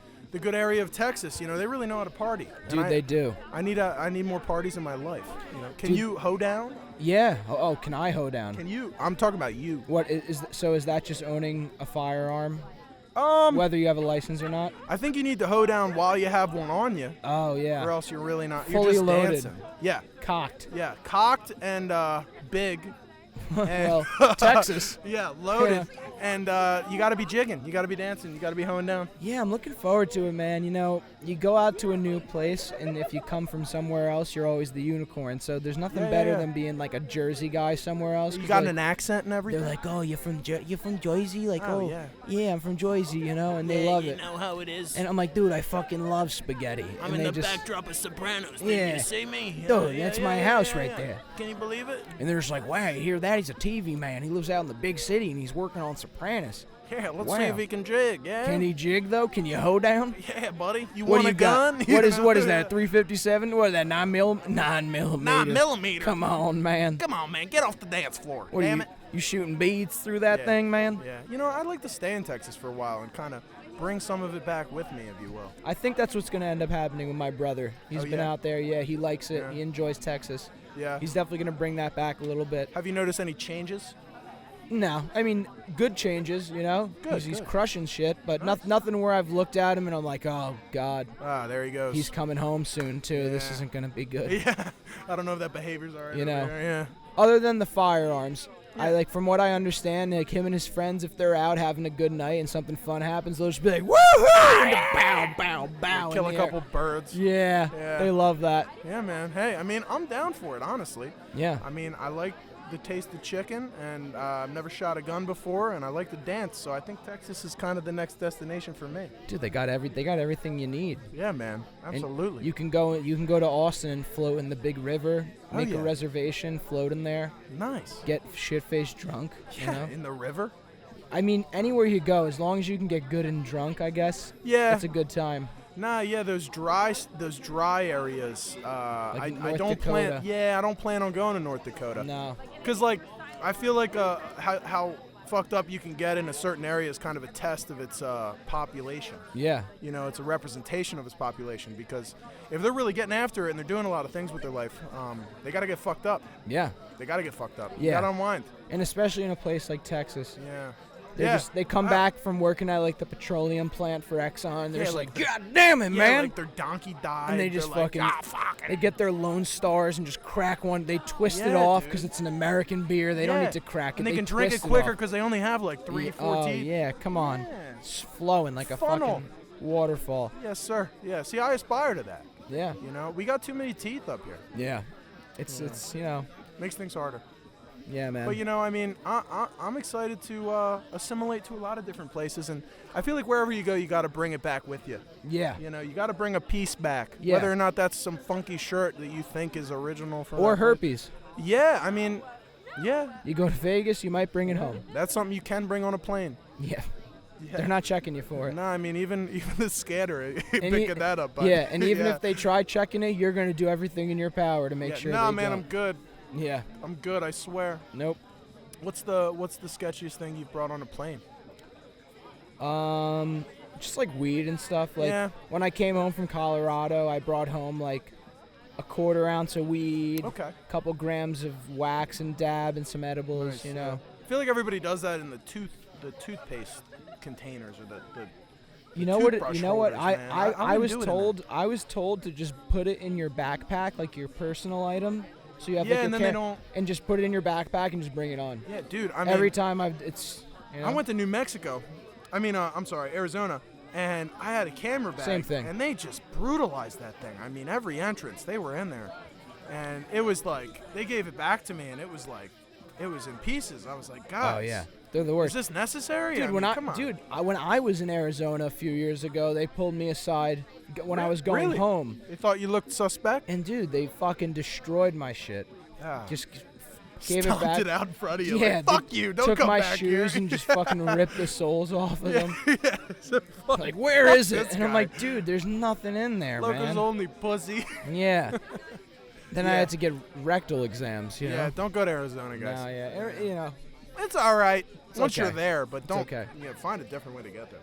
area of Texas. They really know how to party. Dude, they do. I need more parties in my life. Can Dude. you hoe down? Yeah. Oh, can I hoe down? Can you? I'm talking about you. What is that just owning a firearm, Um, whether you have a license or not? I think you need to hoe down while you have one on you, Oh yeah. or else you're really not. Fully You're just loaded. dancing. Yeah, Cocked. yeah, cocked and big. Well, Texas. Yeah, loaded. And you got to be jigging. You got to be dancing. You got to be hoeing down. Yeah, I'm looking forward to it, man. You go out to a new place, and if you come from somewhere else, you're always the unicorn. So there's nothing better than being like a Jersey guy somewhere else. You 'cause, got like, an accent and everything. they're like, "Oh, you're from Jersey?" Like, Oh, yeah, I'm from Jersey," and they love it. You know how it is. And I'm like, "Dude, I fucking love spaghetti." I'm and in they the just, backdrop of Sopranos. Yeah. Did you see me? Dude, that's my house right there. Can you believe it? And they're just like, "Wow, you hear that? He's a TV man. He lives out in the big city, and he's working on Sopranos." Yeah, let's Wow. see if he can jig. Yeah. Can he jig though? Can you hoe down? Yeah, buddy. You What want do a you got? gun? What is that? 357? What is that? 9 millimeter? 9 millimeter. 9 millimeter. Come on, man. Come on, man. Get off the dance floor. What Damn are it. you shooting beads through that Yeah. thing, man? Yeah. I'd like to stay in Texas for a while and kind of bring some of it back with me, if you will. I think that's what's gonna end up happening with my brother. He's been yeah? out there. Yeah, he likes it. Yeah. He enjoys Texas. Yeah. He's definitely gonna bring that back a little bit. Have you noticed any changes? No, I mean good changes. You know, Good, he's good. crushing shit, but nothing where I've looked at him and I'm like, oh god, Ah, there he goes. he's coming home soon too. This Yeah. isn't gonna be good. Yeah, I don't know if that behavior's alright. You know. Yeah. Other than the firearms, I Yeah. like from what I understand, like him and his friends, if they're out having a good night and something fun happens, they'll just be like, woohoo! And bow, bow, bow. Kill in a the air. couple birds. Yeah, Yeah. they love that. Yeah, man. Hey, I mean, I'm down for it, honestly. Yeah. I mean, I like the taste of chicken, and I've never shot a gun before, and I like to dance, so I think Texas is kind of the next destination for me. Dude, they got everything you need. Yeah, man. And Absolutely. you can go to Austin and float in the big river, Oh, make yeah. a reservation, float in there, Nice. get shit-faced drunk, Yeah, you know? in the river. I mean, anywhere you go, as long as you can get good and drunk, I guess, Yeah. that's a good time. Nah, yeah, those dry areas. I North don't plan. Dakota. Yeah, I don't plan on going to North Dakota. No. Cause like, I feel like how fucked up you can get in a certain area is kind of a test of its population. Yeah. You know, it's a representation of its population, because if they're really getting after it and they're doing a lot of things with their life, they got to get fucked up. Yeah. They got to get fucked up. Yeah. You got to unwind. And especially in a place like Texas. Yeah. They come back from working at like the petroleum plant for Exxon. And they're Yeah, just like like, God damn it, Yeah, man! like their donkey died. And they They're just like, fucking fuck they it. get their Lone Stars and just crack one. They twist it Yeah, off dude. because it's an American beer. They don't Yeah. need to crack it. And they can drink it twist quicker off. because they only have like 3, 4 Oh teeth. yeah, come on, Yeah. it's flowing like a Funnel. fucking waterfall. Yes, sir. Yeah. See, I aspire to that. Yeah, You know, we got too many teeth up here. yeah. It's you know, Makes things harder. yeah, man. But you know, I mean, I'm excited to assimilate to a lot of different places, and I feel like wherever you go, you got to bring it back with you. yeah. You know, you got to bring a piece back, Yeah. whether or not that's some funky shirt that you think is original from. Or that place. herpes. Yeah, I mean, yeah, You go to Vegas, you might bring it home. that's something you can bring on a plane. Yeah, Yeah. they're not checking you for it. No, I mean even the scanner And picking that up. Buddy. Yeah, and even Yeah. if they try checking it, you're gonna do everything in your power to make Yeah, sure. nah, they man, don't. I'm good. Yeah. I'm good. I swear. Nope. What's the sketchiest thing you've brought on a plane? Just like weed and stuff. Like Yeah. when I came home from Colorado, I brought home like a 1/4 ounce of weed, Okay. a couple grams of wax and dab, and some edibles. Nice, You yeah. know. I feel like everybody does that in the toothpaste containers or the You know what? toothbrush You know what? holders, man. I I wouldn't was do it in told. I was told to just put it in your backpack, like your personal item. So you have Yeah, like and your then they don't. and just put it in your backpack and just bring it on. Yeah, dude. I mean, Every time it's. You know? I went to New Mexico. I'm sorry, Arizona, and I had a camera bag. Same thing. And they just brutalized that thing. I mean, every entrance they were in there, and it was like they gave it back to me, and it was like it was in pieces. I was like, guys. Oh yeah, they're the Is worst. this necessary? Dude, I when mean, come on. when I was in Arizona a few years ago, they pulled me aside when I was going Really? home, They thought you looked suspect. and dude, they fucking destroyed my shit. Yeah. Just gave it Stomped back. it out in front of you. Yeah, like, they fuck you. Don't took come my back shoes here. and just fucking ripped the soles off of them. yeah. So fuck, Like, where fuck is it? this And I'm guy. like, dude, there's nothing in there, Locals man. only, pussy. Yeah. Then I Yeah. had to get rectal exams. You Yeah, know. don't go to Arizona, guys. No, yeah, you know. It's all right once okay. you're there, but don't. okay. Yeah, find a different way to get there.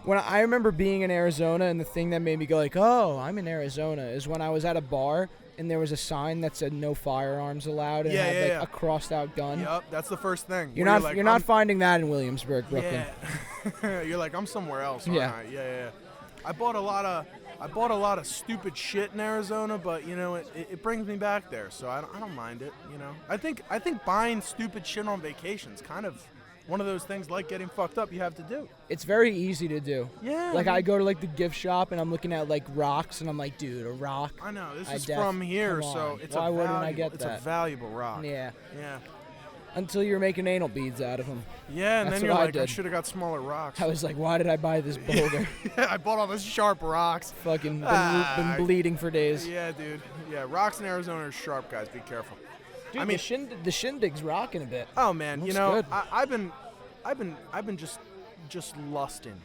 When I remember being in Arizona, and the thing that made me go like, "Oh, I'm in Arizona," is when I was at a bar and there was a sign that said "No firearms allowed" and Yeah, it had yeah, like yeah. a crossed-out gun. Yep, that's the first thing. You're where not like, you're not I'm- finding that in Williamsburg, Brooklyn. Yeah. You're like, I'm somewhere else. Yeah. Aren't I? Yeah. I bought a lot of stupid shit in Arizona, but you know it brings me back there, so I don't mind it. You know, I think buying stupid shit on vacation is kind of one of those things like getting fucked up you have to do. It's very easy to do. Yeah. Like I go to like the gift shop and I'm looking at like rocks and I'm like, dude, a rock. I know this I is def- from here, come so on. it's Why a wouldn't valuable, I get it's that? a valuable rock. Yeah. Yeah. Until you're making anal beads out of them. Yeah, and That's then you're what I like, I did. should have got smaller rocks. I was like, why did I buy this boulder? Yeah, I bought all those sharp rocks. Fucking Ah, been bleeding for days. Yeah, dude. Yeah, rocks in Arizona are sharp, guys. Be careful. Dude, I mean- the shindig's rocking a bit. Oh man, you Looks know, good. I've been just lusting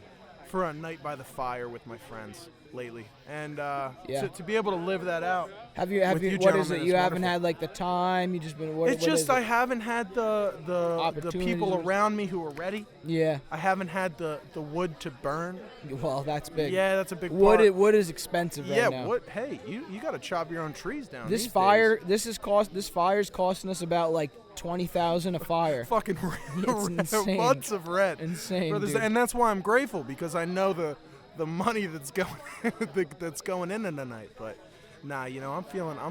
for a night by the fire with my friends lately, and Yeah. to be able to live that out. Have with you? you What is gentlemen it? is You haven't wonderful. had like the time. You just been. What, It's what just is I it? haven't had the Opportunities people or- around me who are ready. Yeah. I haven't had the wood to burn. Well, that's big. Yeah, that's a big part. Wood is expensive Yeah, right now. wood. Hey, you got to chop your own trees down. This these fire, days. this fire's costing us about like 20,000 a fire. Fucking It's insane. months of rent. Insane, Brothers, dude. and that's why I'm grateful because I know the money that's going in tonight. But nah, I'm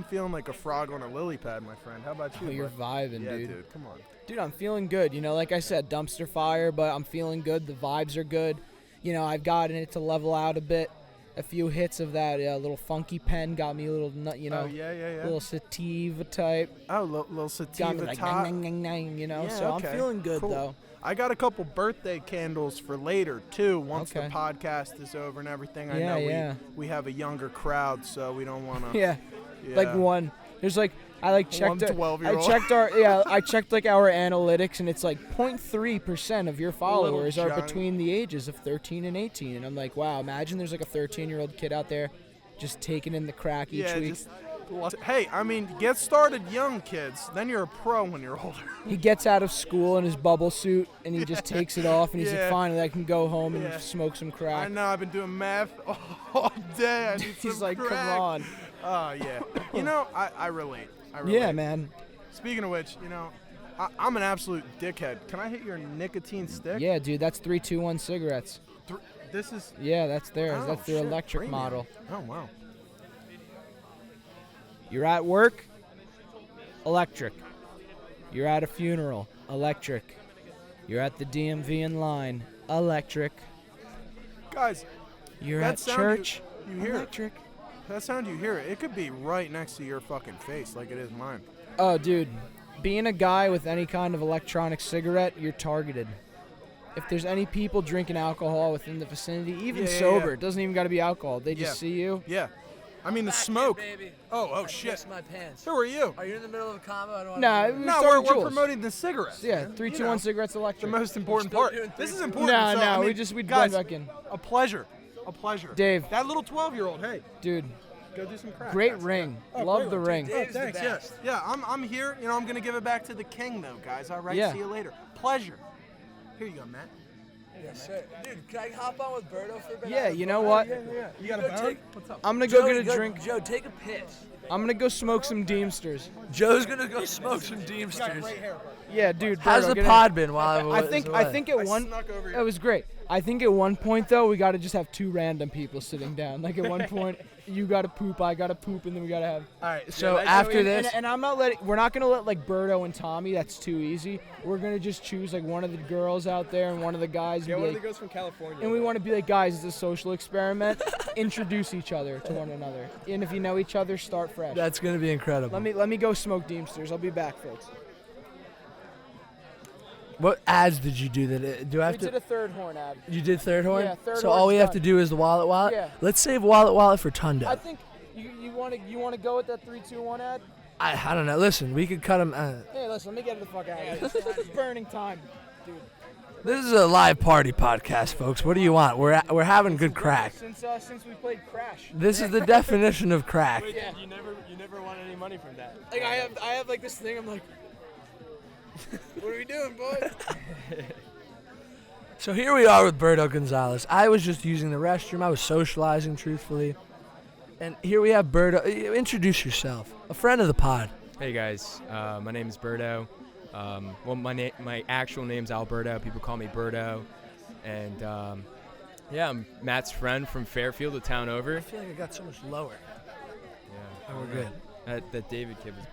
feeling like a frog on a lily pad, my friend. How about you? Oh, you're bud? vibing, Yeah, dude. Come on. Dude, I'm feeling good. Like I said, dumpster fire, but I'm feeling good. The vibes are good. I've gotten it to level out a bit. A few hits of that little funky pen got me a little nut, Oh yeah. little sativa type. Oh, little Got me sativa like top. nang, nang, nang, Yeah, so okay. I'm feeling good Cool. though. I got a couple birthday candles for later too. Once Okay. the podcast is over and everything, I Yeah, know yeah. we have a younger crowd, so we don't want to. Yeah. Like one. There's like I like checked. One 12-year-old. I checked like our analytics, and it's like 0.3% of your followers are giant. between the ages of 13 and 18. And I'm like, wow, imagine there's like a 13-year-old kid out there just taking in the crack each Yeah, week. hey, I mean, get started young, kids. Then you're a pro when you're older. He gets out of school in his bubble suit, and he just takes it off, and he's Yeah. like, finally, I can go home and Yeah. smoke some I crack. know. I've been doing math all day. I need He's some like, crack. come on. Oh yeah. I relate. I relate. Yeah, man. Speaking of which, I'm an absolute dickhead. Can I hit your nicotine stick? Yeah, dude, that's 321 cigarettes. This is. Yeah, that's theirs. Oh, That's their shit, electric premium. model. Oh wow. You're at work, electric. You're at a funeral, electric. You're at the DMV in line, electric. Guys, You're that at sound church, you hear it. electric. That sound you hear it could be right next to your fucking face, like it is mine. Oh, dude, being a guy with any kind of electronic cigarette, you're targeted. If there's any people drinking alcohol within the vicinity, even Yeah, yeah, sober, yeah. it doesn't even got to be alcohol. They just Yeah. see you. Yeah. I mean the smoke. baby. Oh I shit. pissed my pants. Who are you? Are you in the middle of a combo? I don't want Nah, to we No, started we're Jules. promoting the cigarettes. Yeah, man. 321 cigarettes The electric. most important still part. doing This is 321. important. No, so, I we mean, just we'd guys, blend back in. A pleasure. A pleasure. Dave. That little 12-year-old. Hey, Dude, go do some crack. great guys. ring. Oh, Love great the one. ring. Oh, Dave's the thanks. best. Yeah, I'm here. I'm gonna give it back to the king, though, guys. All right. Yeah. See you later. Pleasure. Here you go, Matt. Yes, sir. Dude, can I hop on with Berto for a bit? Yeah, you know what? Yeah. You got Go a bone? take- What's up? I'm gonna go Joey, get a drink. Joe, take a piss. I'm gonna go smoke some Deemsters. Joe's gonna go smoke some You got Deemsters. great hair, bud. Yeah, dude. How's Berto, the get pod been while I I was think away? I think at I one snuck over here. it was great. I think at one point though we got to just have two random people sitting down. Like at one point you got to poop, I got to poop, and then we got to have. All right, so And- after and, this, and I'm not letting. We're not gonna let like Berto and Tommy. That's too easy. We're gonna just choose like one of the girls out there and one of the guys. Yeah, and one be of the like, girls from California. and we want to be like, guys, it's a social experiment. Introduce each other to one another, and if you know each other, start fresh. that's gonna be incredible. Let me go smoke Deemsters. I'll be back, folks. What ads did you do? That do I have We to? did a third horn ad. You did third horn. Yeah, third so all horn's we have done. to do is the wallet. Yeah. Let's save wallet for Tundo. I think you want to go with that 3-2-1 ad. I don't know. Listen, we could cut them. Hey, listen, let me get the fuck out of here. It's burning time, dude. This is a live party podcast, folks. What do you want? We're having good crack. Since we played Crash. This is the definition of crack. Yeah. You never want any money from that. Like I have like this thing. I'm like, what are we doing, boys? So here we are with Berto Gonzalez. I was just using the restroom. I was socializing, truthfully. And here we have Berto. Introduce yourself. A friend of the pod. Hey guys, my name is Berto. Well, my actual name's Alberto. People call me Berto. And yeah, I'm Matt's friend from Fairfield, a town over. I feel like I got so much lower. Yeah, Oh, we're good. That David kid was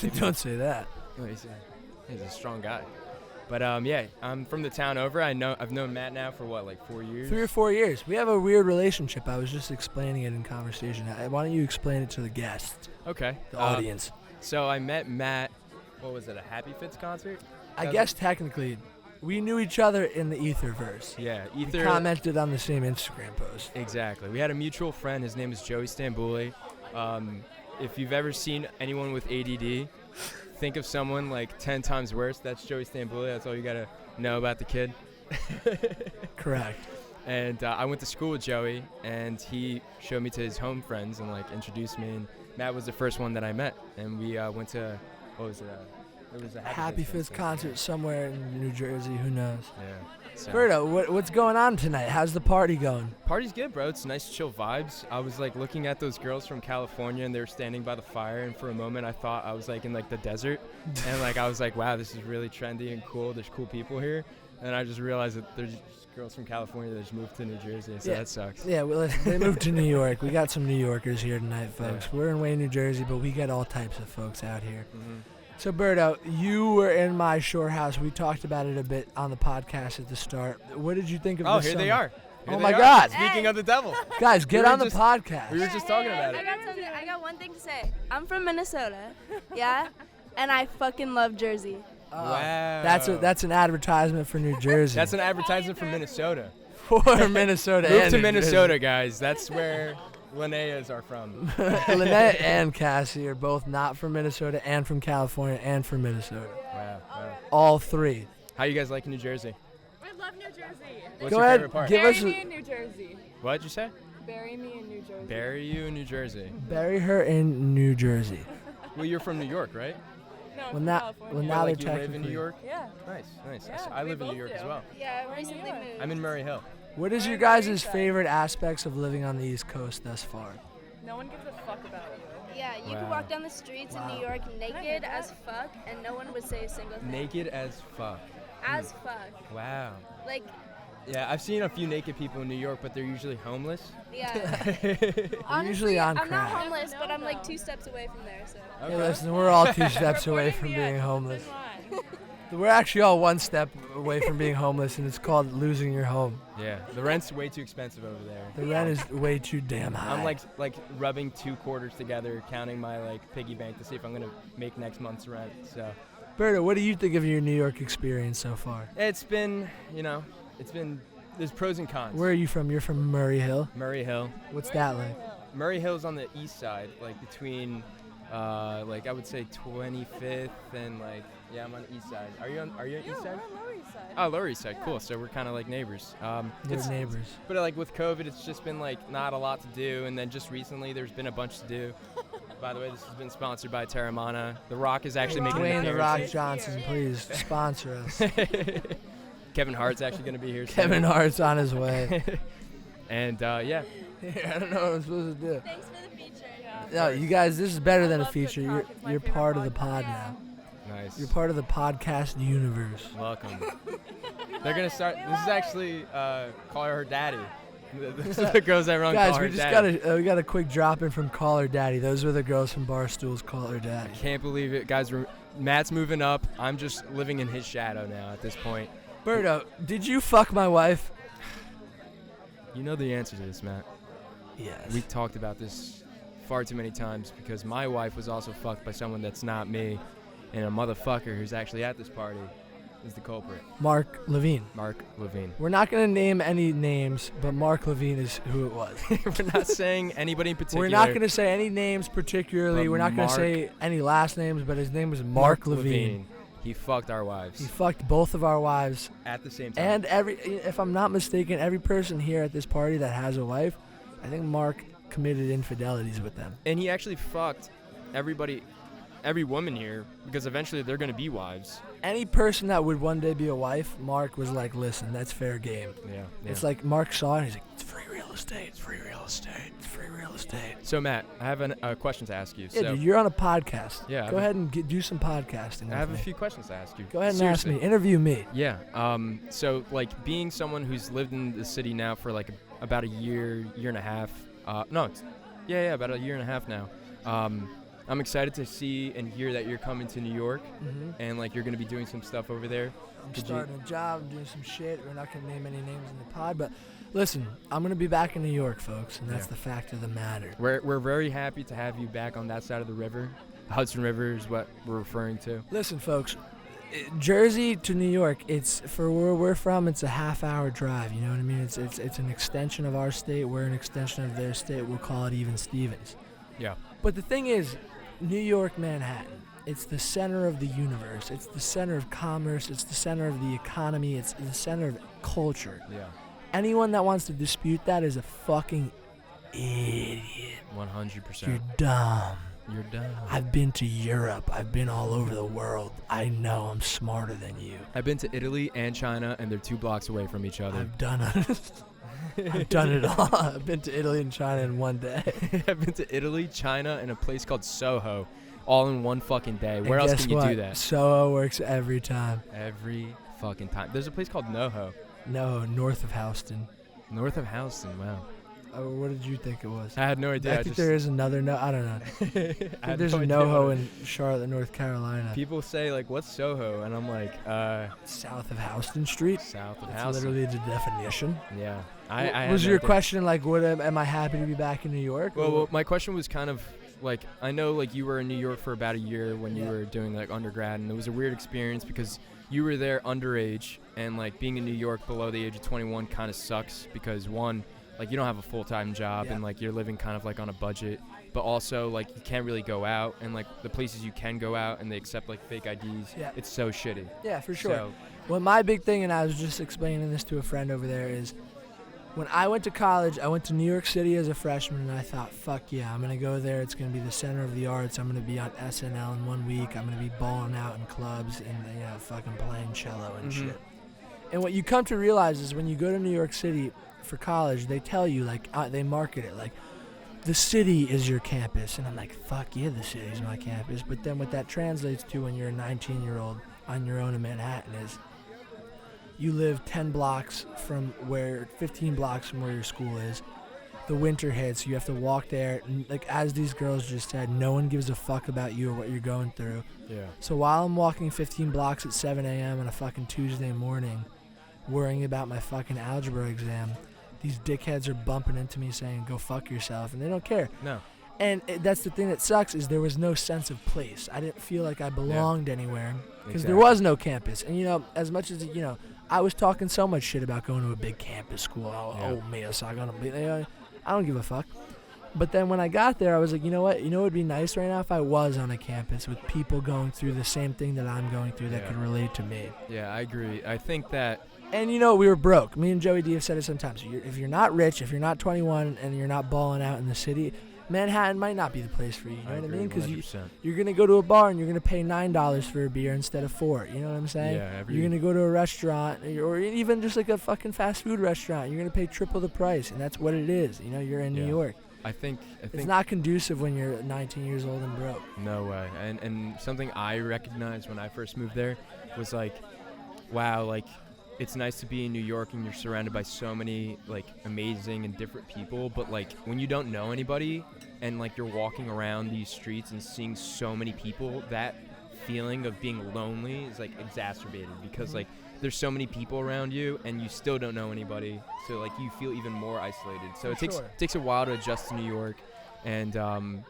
big. Don't say that. Oh, he's a strong guy. But yeah, I'm from the town over. I've known Matt now for what, like 4 years? 3 or 4 years. We have a weird relationship. I was just explaining it in conversation. Why don't you explain it to the guests, Okay. the audience? So I met Matt. What was it? A Happy Fits concert? I guess technically, we knew each other in the Etherverse. Yeah, We Ether. commented on the same Instagram post. Exactly. We had a mutual friend. His name is Joey Stambouli. If you've ever seen anyone with ADD, think of someone like 10 times worse. That's Joey Stambouli. That's all you got to know about the kid. Correct. And I went to school with Joey, and he showed me to his home friends and like introduced me. And Matt was the first one that I met, and we went to what was it? It was a Happy Fist concert somewhere in New Jersey. Who knows? Yeah. So. Berto, what's going on tonight? How's the party going? Party's good, bro. It's nice, chill vibes. I was like looking at those girls from California, and they were standing by the fire. And for a moment, I thought I was like in like the desert, and like I was like, wow, this is really trendy and cool. There's cool people here. And I just realized that there's just girls from California that just moved to New Jersey, so that sucks. Yeah, well, they moved to New York. We got some New Yorkers here tonight, folks. Yeah. We're in Wayne, New Jersey, but we get all types of folks out here. Mm-hmm. So, Berto, you were in my shore house. We talked about it a bit on the podcast at the start. What did you think of this here summer? They are. Oh, my God. Speaking of the devil. Guys, get on the podcast. We were just talking about it. I got one thing to say. I'm from Minnesota, yeah? And I fucking love Jersey. Wow. That's an advertisement for New Jersey. That's an advertisement for Minnesota. For Minnesota. Move to Minnesota, guys. That's where Linneas are from. Linnea and Cassie are both not from Minnesota and from California and from Minnesota. Wow. All three. How you guys like New Jersey? I love New Jersey. What's Go your ahead, favorite part? Bury me in New Jersey. What'd you say? Bury me in New Jersey. Bury you in New Jersey. Bury her in New Jersey. Well, you're from New York, right? No, Well, from now California. they're like you live in technically- New York? Yeah. Nice. Yeah, I we live in New both York do. as well. Yeah, Where recently you at? moved. I'm in Murray Hill. What is I'm your in guys' Martel. favorite aspects of living on the East Coast thus far? No one gives a fuck about you. Yeah, you could Wow. walk down the streets in New York naked as fuck, and no one would say a single thing. Naked as fuck. As fuck. Wow. Like, Yeah, I've seen a few naked people in New York, but they're usually homeless. yeah. Usually Honestly, on I'm not crack. homeless, but I'm like 2 steps away from there, so. Hey, listen, we're all 2 steps away from being homeless. We're actually all 1 step away from being homeless, and it's called losing your home. Yeah, the rent's way too expensive over there. The rent is way too damn high. I'm like rubbing 2 quarters together, counting my like piggy bank to see if I'm gonna make next month's rent. So Berto, what do you think of your New York experience so far? it's been, there's pros and cons. Where are you from? You're from Murray Hill. Murray Hill. What's that like? Murray Hill's on the east side, like between, like I would say 25th and like, yeah, I'm on the east side. Are you on east side? We're on Lower East Side. Oh, Lower East Side, cool. So we're kind of like neighbors. They're neighbors. But like with COVID, it's just been like not a lot to do, and then just recently there's been a bunch to do. By the way, this has been sponsored by Terramana. The Rock is actually making an Dwayne The appearance. Rock Johnson, please sponsor us. Kevin Hart's actually going to be here soon. Kevin Hart's on his way. And yeah, I don't know what I'm supposed to do. Thanks for the feature. No, you guys, this is better than a love good feature. talk. It's my You're favorite part of the podcast. pod now. nice. You're part of the podcast universe. Welcome. They're going to start. This is actually call her daddy. This is the girls that run Guys, call her we just daddy. got a quick drop in from Call Her Daddy. Those were the girls from Barstool's Call Her Daddy. Can't believe it, guys. Matt's moving up. I'm just living in his shadow now at this point. Berto, did you fuck my wife? You know the answer to this, Matt. Yes. We talked about this far too many times because my wife was also fucked by someone that's not me, and a motherfucker who's actually at this party is the culprit, Mark Levine. Mark Levine. We're not going to name any names, but Mark Levine is who it was. We're not saying anybody in particular. We're not going to say any names particularly. But We're not going to Mark- say any last names, but his name was Mark Levine. He fucked our wives He fucked both of our wives. at the same time. And if I'm not mistaken, every person here at this party that has a wife, I think Mark committed infidelities with them. And he actually fucked everybody, every woman here, because eventually they're going to be wives. Any person that would one day be a wife, Mark was like, listen, that's fair game. Yeah. It's like Mark saw it and he's like, it's free real estate, it's free real estate, it's free real estate. So, Matt, I have a question to ask you. Yeah, So dude, you're on a podcast. Yeah, Go I've- ahead and do some podcasting. I have a with me. few questions to ask you. Go ahead and Seriously. ask me. Interview me. Yeah. So, like, being someone who's lived in the city now for like about a year and a half. About a year and a half now. I'm excited to see and hear that you're coming to New York and like you're gonna be doing some stuff over there. I'm Did you- starting a job, I'm doing some shit. We're not going to name any names in the pod, but listen, I'm going to be back in New York, folks, and that's Yeah. the fact of the matter. We're very happy to have you back on that side of the river. Hudson River is what we're referring to. Listen, folks, Jersey to New York, it's for where we're from, it's a half-hour drive, you know what I mean? It's an extension of our state. We're an extension of their state. We'll call it even Stevens. Yeah. But the thing is, New York, Manhattan, it's the center of the universe. It's the center of commerce. It's the center of the economy. It's the center of culture. Yeah. anyone that wants to dispute that is a fucking idiot. 100%. You're dumb. You're dumb. I've been to Europe. I've been all over the world. I know I'm smarter than you. I've been to Italy and China, and they're 2 blocks away from each other. I've done it. I've done it all. I've been to Italy and China in one day. I've been to Italy, China, and a place called Soho, all in one fucking day. And Where else guess can you what? do that? Soho works every time. Every fucking time. There's a place called NoHo, No, north of Houston. north of Houston. Wow. What did you think it was? I had no idea. I think there is another no. I don't know. I think there's a NoHo in Charlotte, North Carolina. People say like, "What's Soho?" And I'm like, South of Houston Street. south of That's Houston. literally the definition. Yeah. I Was had your no idea. question like, what am I happy to be back in New York? Well, my question was kind of like, I know like you were in New York for about a year when you Yeah. were doing like undergrad, and it was a weird experience because you were there underage, and like being in New York below the age of 21 kind of sucks because one, like you don't have a full-time job, Yeah. and like you're living kind of like on a budget, but also like you can't really go out, and like the places you can go out and they accept like fake IDs, Yeah. it's so shitty. Yeah, for sure. So, Well, my big thing, and I was just explaining this to a friend over there, is when I went to college, I went to New York City as a freshman, and I thought, fuck yeah, I'm going to go there. It's going to be the center of the arts. I'm going to be on SNL in 1 week. I'm going to be balling out in clubs and, fucking playing cello and shit. And what you come to realize is when you go to New York City for college, they tell you, like, they market it, like, the city is your campus. And I'm like, fuck yeah, the city is my campus. But then what that translates to when you're a 19-year-old on your own in Manhattan is you live 15 blocks from where your school is. The winter hits, you have to walk there. And like as these girls just said, no one gives a fuck about you or what you're going through. yeah. So while I'm walking 15 blocks at 7 a.m. on a fucking Tuesday morning, worrying about my fucking algebra exam, these dickheads are bumping into me saying, go fuck yourself, and they don't care. No. And that's the thing that sucks is there was no sense of place. I didn't feel like I belonged anywhere because there was no campus. And, as much as, I was talking so much shit about going to a big campus school. Oh, me, I don't give a fuck. But then when I got there, I was like, you know what? You know what would be nice right now if I was on a campus with people going through the same thing that I'm going through that Yeah. could relate to me. Yeah, I agree. I think that And we were broke. Me and Joey D have said it sometimes. If you're not rich, if you're not 21 and you're not balling out in the city, Manhattan might not be the place for you. You know what I mean? Because you're going to go to a bar and you're going to pay $9 for a beer instead of $4. You know what I'm saying? Yeah, You're going to go to a restaurant or even just like a fucking fast food restaurant. You're going to pay triple the price. And that's what it is. You're in New Yeah. York. I think It's not conducive when you're 19 years old and broke. No way. And something I recognized when I first moved there was like, wow, like it's nice to be in New York and you're surrounded by so many like amazing and different people, but like when you don't know anybody and like you're walking around these streets and seeing so many people, that feeling of being lonely is like exacerbated because like there's so many people around you and you still don't know anybody, so like you feel even more isolated. So it takes a while to adjust to New York. And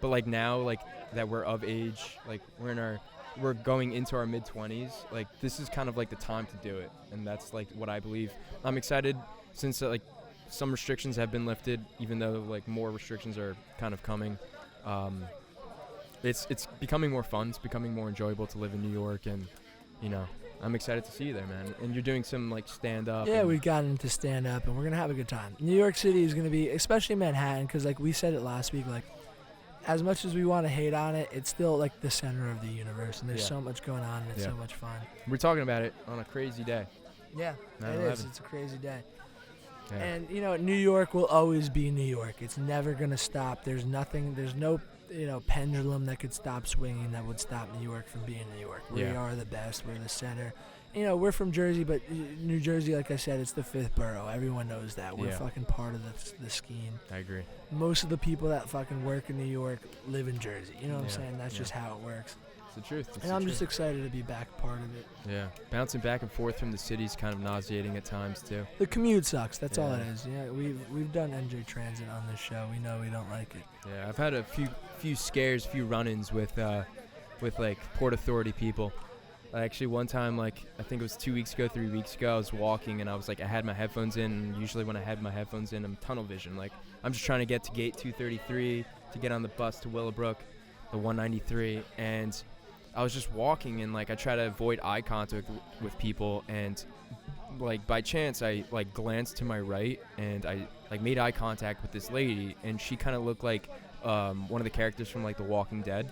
but like now, like that we're of age, like we're going into our mid-20s, like this is kind of like the time to do it, and that's like what I believe. I'm excited since like some restrictions have been lifted, even though like more restrictions are kind of coming. It's becoming more fun. It's becoming more enjoyable to live in New York, and I'm excited to see you there, man. And you're doing some like stand-up. Yeah, and we've gotten into stand-up, and we're going to have a good time. New York City is going to be, especially Manhattan, because like we said it last week, like as much as we want to hate on it, it's still like the center of the universe, and there's Yeah. so much going on, and it's Yeah. so much fun. We're talking about it on a crazy day. Yeah, 9/11. it is. It's a crazy day. Yeah. And, New York will always be New York. It's never going to stop. There's no, pendulum that could stop swinging that would stop New York from being New York. We Yeah. are the best. We're the center. We're from Jersey, but New Jersey, like I said, it's the fifth borough. Everyone knows that. We're Yeah. fucking part of the scheme. I agree. Most of the people that fucking work in New York live in Jersey. You know what I'm Yeah, saying? That's yeah. just how it works. It's the truth. It's And the I'm truth. just excited to be back part of it. Yeah, bouncing back and forth from the city's kind of nauseating at times too. The commute sucks. That's all it Yeah. is. Yeah, we've done NJ Transit on this show. We know we don't like it. Yeah, I've had a few scares, few run-ins with like Port Authority people. Actually, one time, like I think it was 2 weeks ago, 3 weeks ago, I was walking and I was like, I had my headphones in. And usually, when I had my headphones in, I'm tunnel vision. Like I'm just trying to get to gate 233 to get on the bus to Willowbrook, the 193, and I was just walking and like I try to avoid eye contact with people, and like by chance I like glanced to my right and I like made eye contact with this lady, and she kind of looked like one of the characters from like The Walking Dead,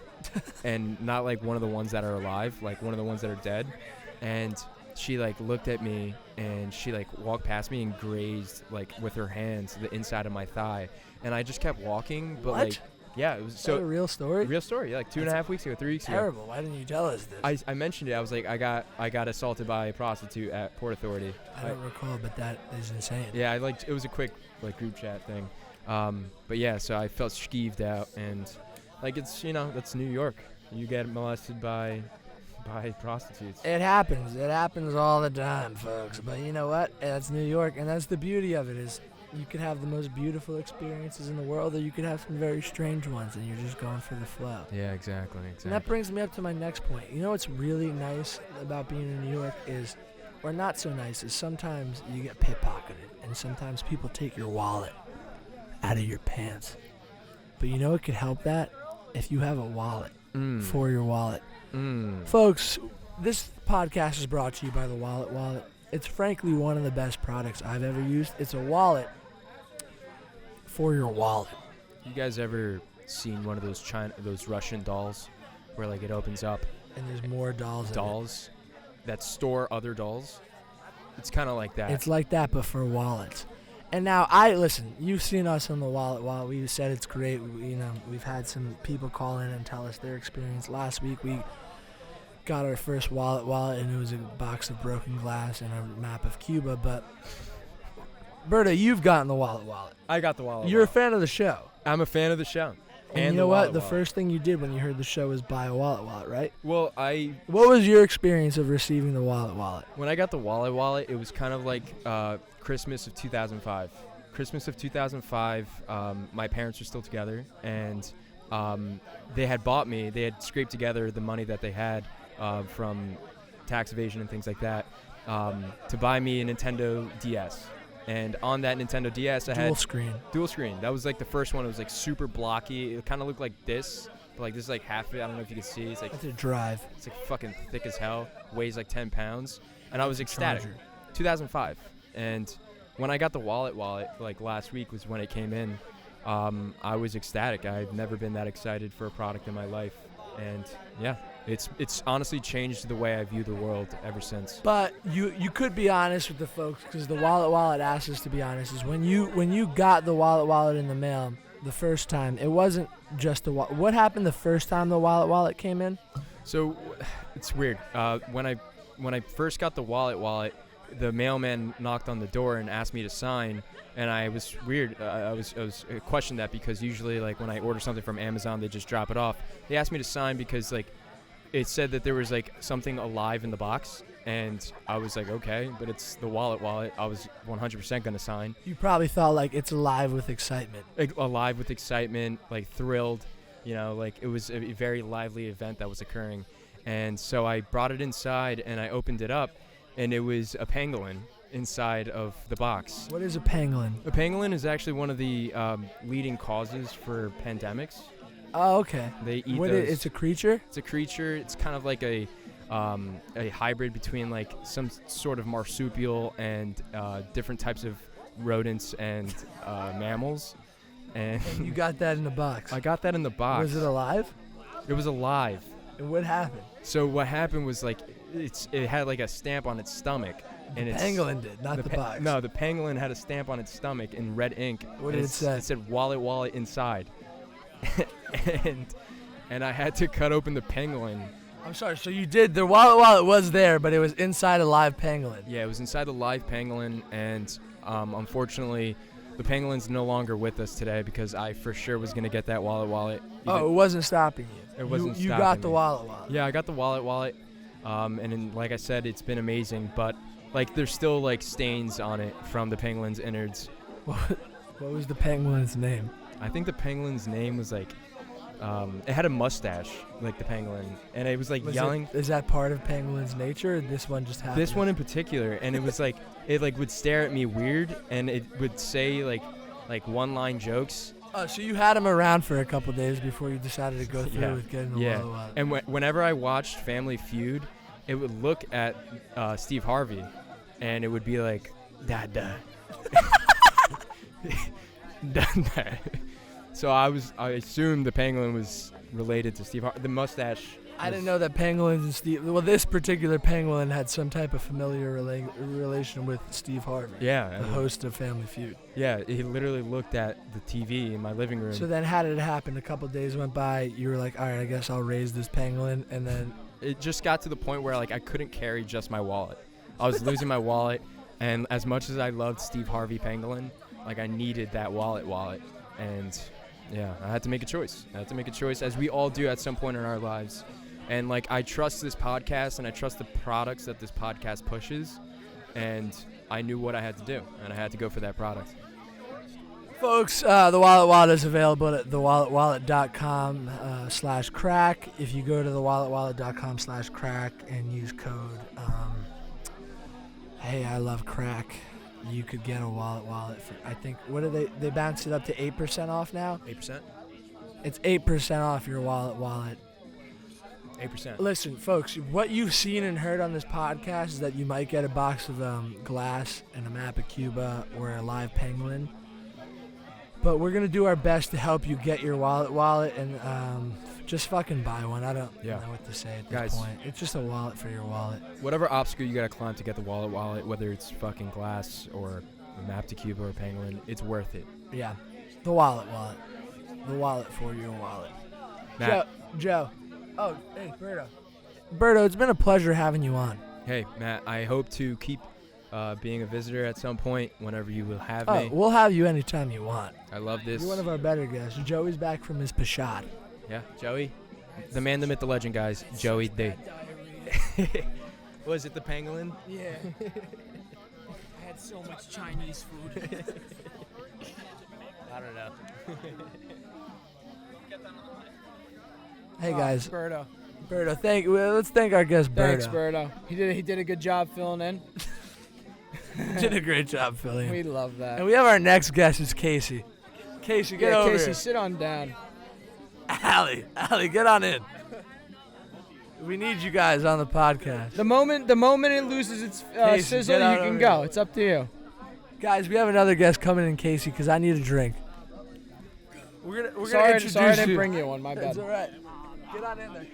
and not like one of the ones that are alive, like one of the ones that are dead. And she like looked at me and she like walked past me and grazed like with her hands the inside of my thigh, and I just kept walking. But What? like, yeah, it was Is that a real story? real story. Yeah, like 2.5 weeks ago, 3 weeks ago. Terrible. Why didn't you tell us this? I mentioned it. I was like, I got assaulted by a prostitute at Port Authority. I don't recall, but that is insane. Yeah, I like it was a quick like group chat thing. But yeah, so I felt skeeved out, and like it's that's New York. You get molested by prostitutes. It happens. It happens all the time, folks. But you know what? That's New York, and that's the beauty of it is you could have the most beautiful experiences in the world, or you could have some very strange ones, and you're just going for the flow. Yeah, exactly. And that brings me up to my next point. You know what's really nice about being in New York is, or not so nice, is sometimes you get pickpocketed, and sometimes people take your wallet out of your pants. But you know what could help that? If you have a wallet for your wallet. Folks, this podcast is brought to you by the Wallet Wallet. It's frankly one of the best products I've ever used. It's a wallet for your wallet. You guys ever seen one of those Russian dolls where like it opens up And there's more dolls that store other dolls? It's kind of like that. It's like that, but for wallets. And now, listen, you've seen us on the Wallet Wallet. We said it's great. We've had some people call in and tell us their experience. Last week, we got our first Wallet Wallet, and it was a box of broken glass and a map of Cuba. But, Berto, you've gotten the Wallet Wallet. I got the wallet. You're a fan of the show. I'm a fan of the show. And you know what? The first thing you did when you heard the show was buy a Wallet Wallet, right? Well, What was your experience of receiving the Wallet Wallet? when I got the Wallet Wallet, it was kind of like Christmas of 2005. Christmas of 2005, my parents were still together, and they had scraped together the money that they had from tax evasion and things like that to buy me a Nintendo DS. And on that Nintendo DS, I had dual screen. That was like the first one. It was like super blocky. It kind of looked like this, but like this is like half of it. I don't know if you can see. It's like That's a drive. It's like fucking thick as hell. Weighs like 10 pounds. And I was ecstatic. Charger. 2005. And when I got the Wallet like last week was when it came in, I was ecstatic. I've never been that excited for a product in my life. And yeah, it's honestly changed the way I view the world ever since. But you could be honest with the folks, because the Wallet Wallet asked us to be honest. Is when you got the Wallet Wallet in the mail the first time, it wasn't just the wallet. What happened the first time the Wallet Wallet came in? So it's weird. When I first got the Wallet Wallet, the mailman knocked on the door and asked me to sign, and I was weird. I questioned that because usually like when I order something from Amazon, they just drop it off. They asked me to sign because like it said that there was like something alive in the box, and I was like, okay, but it's the Wallet Wallet. I was 100% gonna sign. You probably thought like it's alive with excitement. Like, alive with excitement, like thrilled, like it was a very lively event that was occurring. And so I brought it inside and I opened it up, and it was a pangolin inside of the box. What is a pangolin? A pangolin is actually one of the leading causes for pandemics. Oh, okay. They eat It's a creature? It's a creature. It's kind of like a hybrid between like some sort of marsupial and different types of rodents and mammals. And you got that in the box? I got that in the box. Was it alive? It was alive. And what happened? So what happened was like it had like a stamp on its stomach. And the pangolin did, not the box. No, the pangolin had a stamp on its stomach in red ink. What did it say? It said Wallet Wallet inside. and I had to cut open the pangolin. I'm sorry, so you did, the Wallet Wallet was there, but it was inside a live pangolin. Yeah, it was inside the live pangolin, and unfortunately, the pangolin's no longer with us today because I for sure was going to get that Wallet Wallet. Oh, it wasn't stopping you. It wasn't You stopping got the me. Wallet Wallet. Yeah, I got the Wallet Wallet, and then, like I said, it's been amazing, but like there's still like stains on it from the pangolin's innards. What was the penguin's name? I think the penguin's name was like, it had a mustache, like the pangolin, and it was like yelling. Is that part of penguin's nature, or this one just happened? This one in particular, and it was like, it like would stare at me weird, and it would say like one-line jokes. Oh, so you had him around for a couple days before you decided to go through with getting the Wallet Wallet. And whenever I watched Family Feud, it would look at Steve Harvey, and it would be like Dada. So I assumed the Pangolin was related to Steve Harvey. The mustache. I didn't know that Pangolins and Steve. Well, this particular Pangolin had some type of familiar relation with Steve Harvey. Yeah, the host of Family Feud. Yeah, he literally looked at the TV in my living room. So then, how did it happen? A couple days went by. You were like, all right, I guess I'll raise this Pangolin, and then it just got to the point where like I couldn't carry just my wallet. I was losing my wallet, and as much as I loved Steve Harvey Pangolin, like I needed that wallet, and yeah, I had to make a choice. As we all do at some point in our lives. And like I trust this podcast and I trust the products that this podcast pushes, and I knew what I had to do, and I had to go for that product. Folks, the Wallet Wallet is available at thewalletwallet.com/crack. If you go to thewalletwallet.com/crack and use code hey, I love crack, you could get a wallet for, I think, what do they bounced it up to 8% off now? 8%? It's 8% off your wallet. 8%. Listen, folks, what you've seen and heard on this podcast is that you might get a box of glass and a map of Cuba or a live pangolin. But we're going to do our best to help you get your wallet and just fucking buy one. I don't know what to say at this point. It's just a wallet for your wallet. Whatever obstacle you got to climb to get the wallet, whether it's fucking glass or a map to Cuba or pangolin, it's worth it. Yeah. The wallet. The wallet for your wallet. Matt. Joe. Oh, hey, Berto. Berto, it's been a pleasure having you on. Hey, Matt, I hope to keep being a visitor at some point whenever you will have me. We'll have you anytime you want. I love this. You're one of our better guests. Joey's back from his pashad. Yeah, Joey. The man, the myth, the legend, guys. Joey D. Was it the pangolin? Yeah. I had so much Chinese food. I don't know. Hey guys, Berto. Let's thank our guest Berto. Thanks, Berto. He did a good job filling in. Did a great job filling in. We love that. And we have our next guest is Casey. Casey, get over Casey, here. sit on down. Allie, get on in. We need you guys on the podcast. The moment it loses its sizzle, you can go. It's up to you. Guys, we have another guest coming in, Casey, because I need a drink. We're gonna introduce sorry I didn't you. bring you one. My bad. It's all right. Get on in there.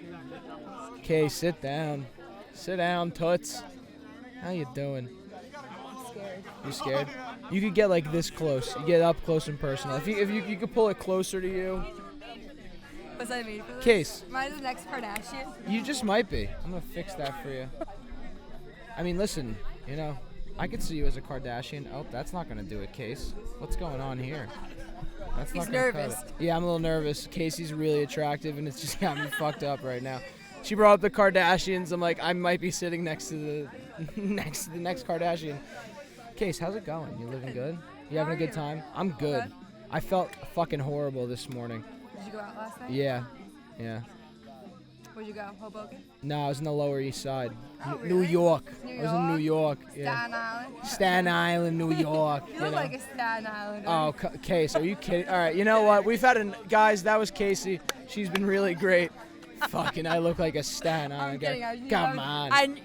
Okay, sit down. Sit down, Toots. How you doing? I'm scared. You scared? You could get like this close. You get up close and personal. If you could pull it closer to you. Was I made for this? Case. Am I the next Kardashian? You just might be. I'm gonna fix that for you. I mean, listen. I could see you as a Kardashian. Oh, that's not gonna do it, Case. What's going on here? That's He's not gonna cut nervous. it. Yeah, I'm a little nervous. Casey's really attractive, and it's just got me fucked up right now. She brought up the Kardashians. I'm like, I might be sitting next to the next Kardashian. Case, how's it going? You living good? You having a good time? I'm good. I felt fucking horrible this morning. Did you go out last night? Yeah. Where'd you go? Hoboken? No, I was in the Lower East Side. Oh, New really? York. New I was in New York. Staten Island? Staten Island, New York. You look like a Staten Islander. Oh, Case, are you kidding? All right, you know what? We've had guys, that was Casey. She's been really great. Fucking, I look like a Staten Island guy. Kidding. Come on.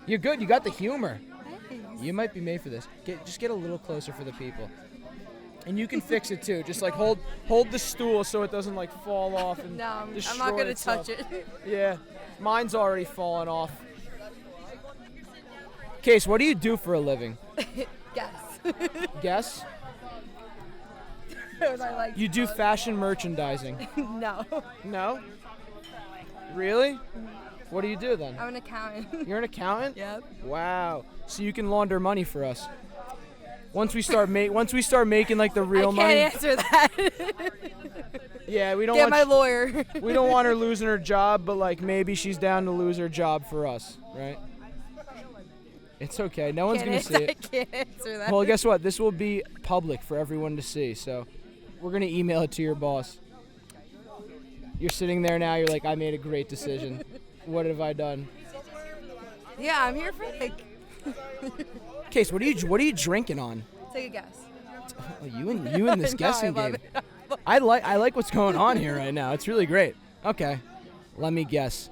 You're good. You got the humor. You might be made for this. Just get a little closer for the people. And you can fix it too. Just like hold the stool so it doesn't like fall off and No, I'm destroy not gonna itself. touch it. Yeah, mine's already fallen off. Case, what do you do for a living? Guess. Guess? What I like You do clothes. fashion merchandising. No. No? Really? What do you do then? I'm an accountant. You're an accountant? Yep. Wow. So you can launder money for us. Once we start making like the real I money. can't answer that. Yeah, we don't Get want my lawyer. we don't want her losing her job, but like maybe she's down to lose her job for us, right? It's okay. No one's gonna see I it. can't answer that. Well, guess what? This will be public for everyone to see. So we're gonna email it to your boss. You're sitting there now. You're like, I made a great decision. What have I done? Yeah, I'm here for like. Case, what are you drinking on? Take a guess. Oh, you and this No, guessing I love game. it. I like what's going on here right now. It's really great. Okay, let me guess.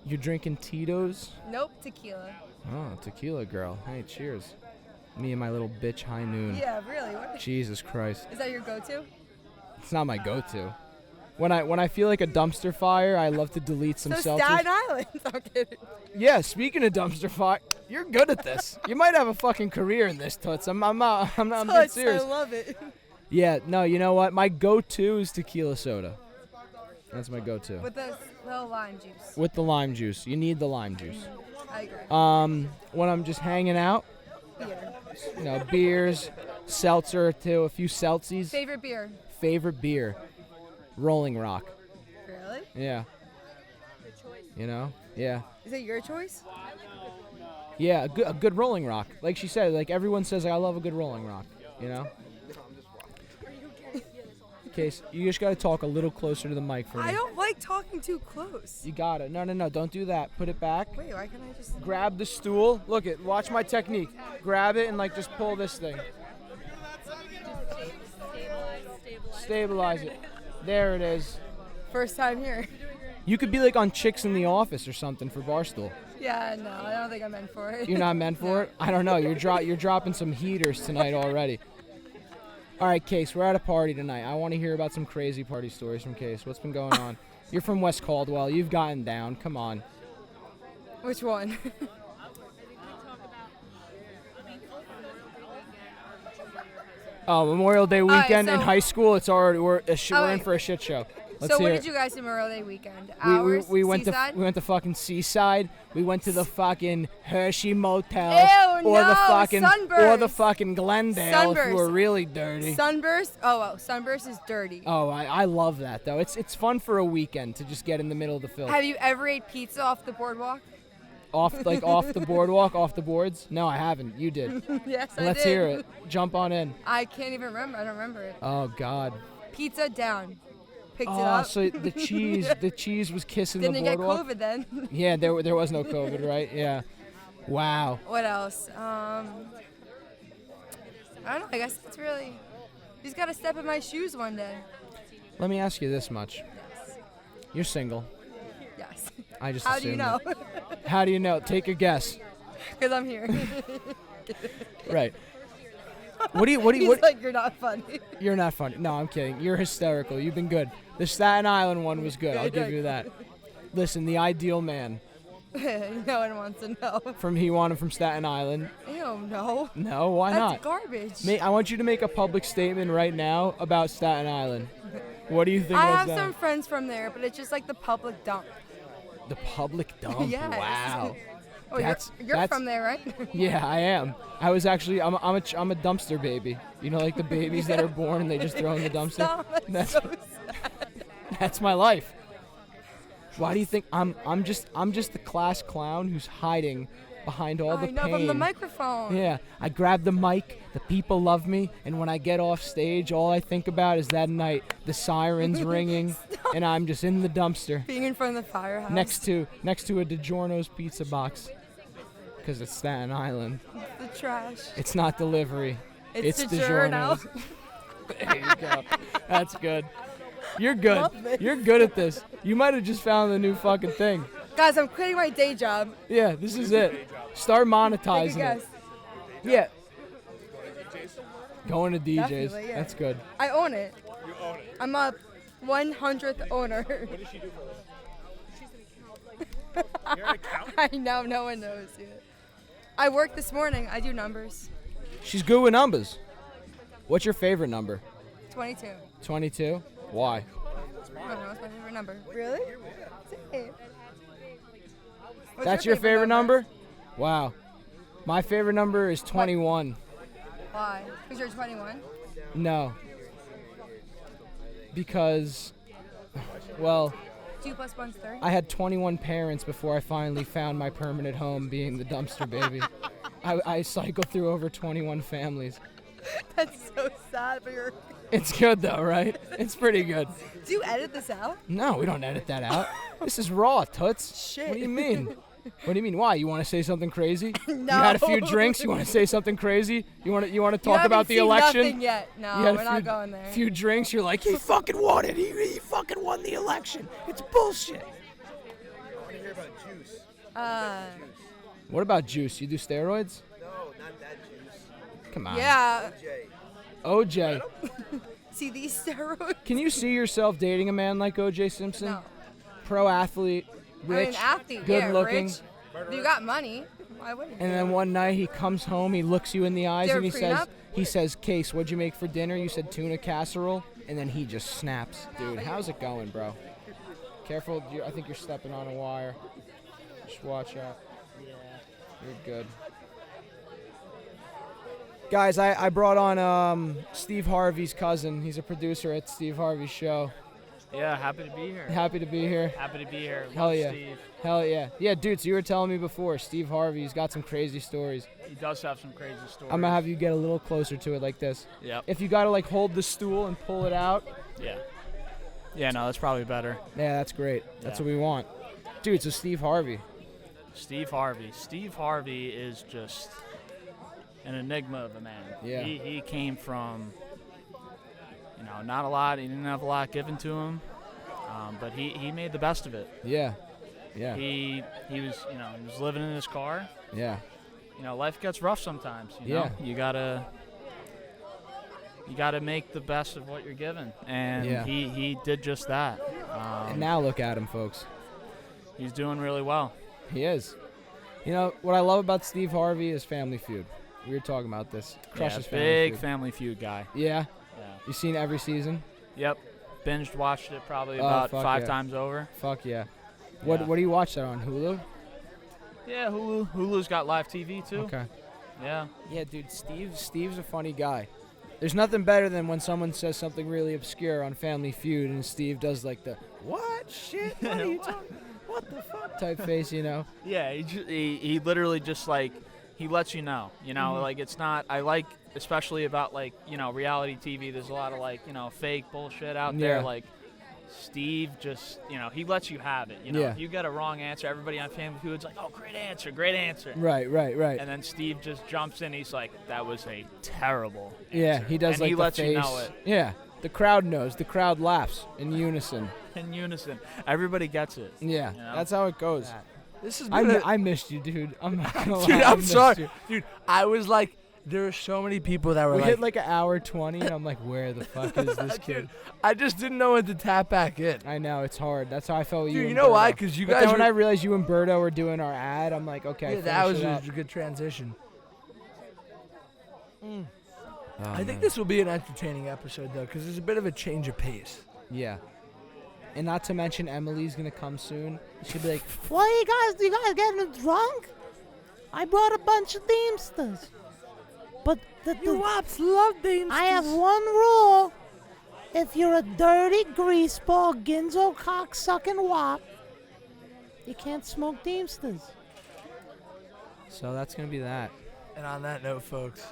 You're drinking Tito's? Nope, tequila. Oh, tequila girl. Hey, cheers. Me and my little bitch High Noon. Yeah, really. What Jesus Christ. is that your go-to? It's not my go-to. When I feel like a dumpster fire, I love to delete some So seltzers. Staten Island. I'm kidding. Yeah, speaking of dumpster fire, you're good at this. You might have a fucking career in this, Toots. I'm being Touch, serious. I love it. Yeah, no, you know what? My go-to is tequila soda. That's my go-to. With the little lime juice. With the lime juice. You need the lime juice. I agree. When I'm just hanging out, Beer. you know, beers, seltzer too, a few seltzies. Favorite beer? Favorite beer, Rolling Rock. Really? Yeah. You know? Yeah. Is it your choice? Yeah, a good Rolling Rock. Like she said, like everyone says, I love a good Rolling Rock. You know? Case, you just gotta talk a little closer to the mic for me. I don't like talking too close. You got it. No, don't do that. Put it back. Wait, why can't I just... Grab the stool. Look it. Watch my technique. Grab it and like just pull this thing. Stabilize it. There it is. First time here. You could be like on Chicks in the Office or something for Barstool. Yeah, no, I don't think I'm meant for it. You're not meant for it? I don't know. You're dropping some heaters tonight already. All right, Case, we're at a party tonight. I want to hear about some crazy party stories from Case. What's been going on? You're from West Caldwell. You've gotten down. Come on. Which one? Oh, Memorial Day weekend in so- high school. It's already we're in wait. for a shit show. Let's So hear what it. did you guys do Memorial Day weekend? We Hours? went Seaside? to fucking Seaside. We went to the fucking Hershey Motel Ew, or the no, fucking Sunburst. Glendale if Sunburst. we're really dirty. Sunburst? Oh, well, Sunburst is dirty. Oh, I love that though. It's fun for a weekend to just get in the middle of the filth. Have you ever ate pizza off the boardwalk? Off the boardwalk, off the boards? No, I haven't. You did. Yes, I Let's did. hear it. Jump on in. I can't even remember. I don't remember it. Oh God. Pizza down. Picked it Oh, up. so the cheese was kissing Didn't the get boardwalk. COVID then. Yeah, there was no COVID, right? Yeah. Wow. What else? I don't know. I guess it's really. You just gotta step in my shoes one day. Let me ask you this much. You're single. Yes. I just How do you know? assumed that. How do you know? Take a guess. Because I'm here. Right. What do you He's like, you're not funny. You're not funny. No, I'm kidding. You're hysterical. You've been good. The Staten Island one was good. I'll give you that. Listen, the ideal man No one wants to know. from Staten Island. Ew, no. No, why That's not? garbage. I want you to make a public statement right now about Staten Island. What do you think I was have that? some friends from there, but it's just like the public dump. The public dump. Yes. Wow. Oh, That's- you're that's- from there, right? Yeah, I am. I was actually I'm a dumpster baby. You know, like the babies that are born and they just throw in the dumpster. Stop, that's so sad. That's my life. Why do you think I'm just the class clown who's hiding behind all the I know, pain? from the microphone. Yeah, I grab the mic, the people love me, and when I get off stage, all I think about is that night, the sirens ringing, and I'm just in the dumpster Being in front of the firehouse. next to a DiGiorno's pizza box, because it's Staten Island. The trash. It's not delivery. It's DiGiorno's. DiGiorno. There you go. That's good. You're good. Love this. You're good at this. You might have just found the new fucking thing. Guys, I'm quitting my day job. Yeah, this is it. Start Take a monetizing guess. it. Yeah. Going to DJs. Definitely, yeah. That's good. I own it. You own it. I'm a 100th owner. What does she do for us? You're an accountant? I know, no one knows yet. I worked this morning. I do numbers. She's good with numbers. What's your favorite number? 22. 22? Why? I don't know, it's my favorite number. Really? Say it. What's That's your favorite number? Wow. My favorite number is 21. Why? Because you're 21? No. Because, well, 2 + 1 is 3? I had 21 parents before I finally found my permanent home being the dumpster baby. I cycled through over 21 families. That's so sad, but you're... It's good though, right? It's pretty good. Do you edit this out? No, we don't edit that out. This is raw, Toots. Shit. What do you mean? What do you mean? Why? You want to say something crazy? No. You had a few drinks. You want to say something crazy? You want to talk about the You haven't election? seen nothing yet. No, You had we're not going there. Few drinks. You're like, he fucking won it. He fucking won the election. It's bullshit. What about juice? You do steroids? No, not that juice. Come on. Yeah. OJ. See these steroids? Can you see yourself dating a man like OJ Simpson? No. Pro athlete, rich, I mean, athlete, good yeah, looking. rich. You got money. Why wouldn't And you? then one night he comes home, he looks you in the eyes, There and a he says, Case, what'd you make for dinner? You said tuna casserole, and then he just snaps. Dude, how's it going, bro? Careful, I think you're stepping on a wire. Just watch out. Yeah. You're good. Guys, I brought on Steve Harvey's cousin. He's a producer at Steve Harvey's show. Yeah, happy to be here. Happy to be here. Happy to be here. Hell Love yeah. Steve. Hell yeah. Yeah, dude, so you were telling me before, Steve Harvey's got some crazy stories. He does have some crazy stories. I'm going to have you get a little closer to it like this. Yep. If you got to, like, hold the stool and pull it out. Yeah. Yeah, no, that's probably better. Yeah, that's great. That's Yeah. what we want. Dude, so Steve Harvey. Steve Harvey. Steve Harvey is just an enigma of a man. Yeah. He came from, not a lot. He didn't have a lot given to him. But he made the best of it. Yeah. Yeah. He was, he was living in his car. Yeah. Life gets rough sometimes, Yeah. You gotta make the best of what you're given. And Yeah. he did just that. And now look at him, folks. He's doing really well. He is. What I love about Steve Harvey is Family Feud. We were talking about this. Crushes big Family Feud. Family Feud guy. Yeah? Yeah. You seen every season? Yep. Binged watched it probably Oh, about fuck 5 yeah. times over. Fuck yeah. Yeah. What do you watch that on, Hulu? Yeah, Hulu's got live TV too. Okay. Yeah. Yeah, dude, Steve's a funny guy. There's nothing better than when someone says something really obscure on Family Feud and Steve does like the, what? Shit? What are you talking? What the fuck? Type face, Yeah, he literally just like, he lets you know, like it's not, I like, especially about like, reality TV, there's a lot of like, fake bullshit out there. Yeah. Like Steve just, he lets you have it. Yeah. If you get a wrong answer, everybody on Family Feud's like, oh, great answer. Right. And then Steve just jumps in. He's like, that was a terrible answer. Yeah, he does and like he the lets face. you know it. Yeah, the crowd knows. The crowd laughs in unison. In unison. Everybody gets it. Yeah, You know? that's how it goes. This is I missed you, dude. I'm not gonna lie. Dude, I I'm missed sorry. you. Dude, I was like, there were so many people that were We like, hit like an hour 20, and I'm like, where the fuck is this kid? Dude, I just didn't know when to tap back in. I know, it's hard. That's how I felt with Dude, you you and know why? Berto. 'Cause you But guys then when were- I realized you and Berto were doing our ad, I'm like, okay, Yeah, that was finish it a good transition. up. I think this will be an entertaining episode, though, because there's a bit of a change of pace. Yeah. And not to mention Emily's going to come soon. She'll be like, What you guys getting drunk? I brought a bunch of Deemsters. But You wops love Deemsters. I have one rule. If you're a dirty greaseball, ginzo cock-sucking wop, you can't smoke Deemsters. so that's going to be that. And on that note, folks,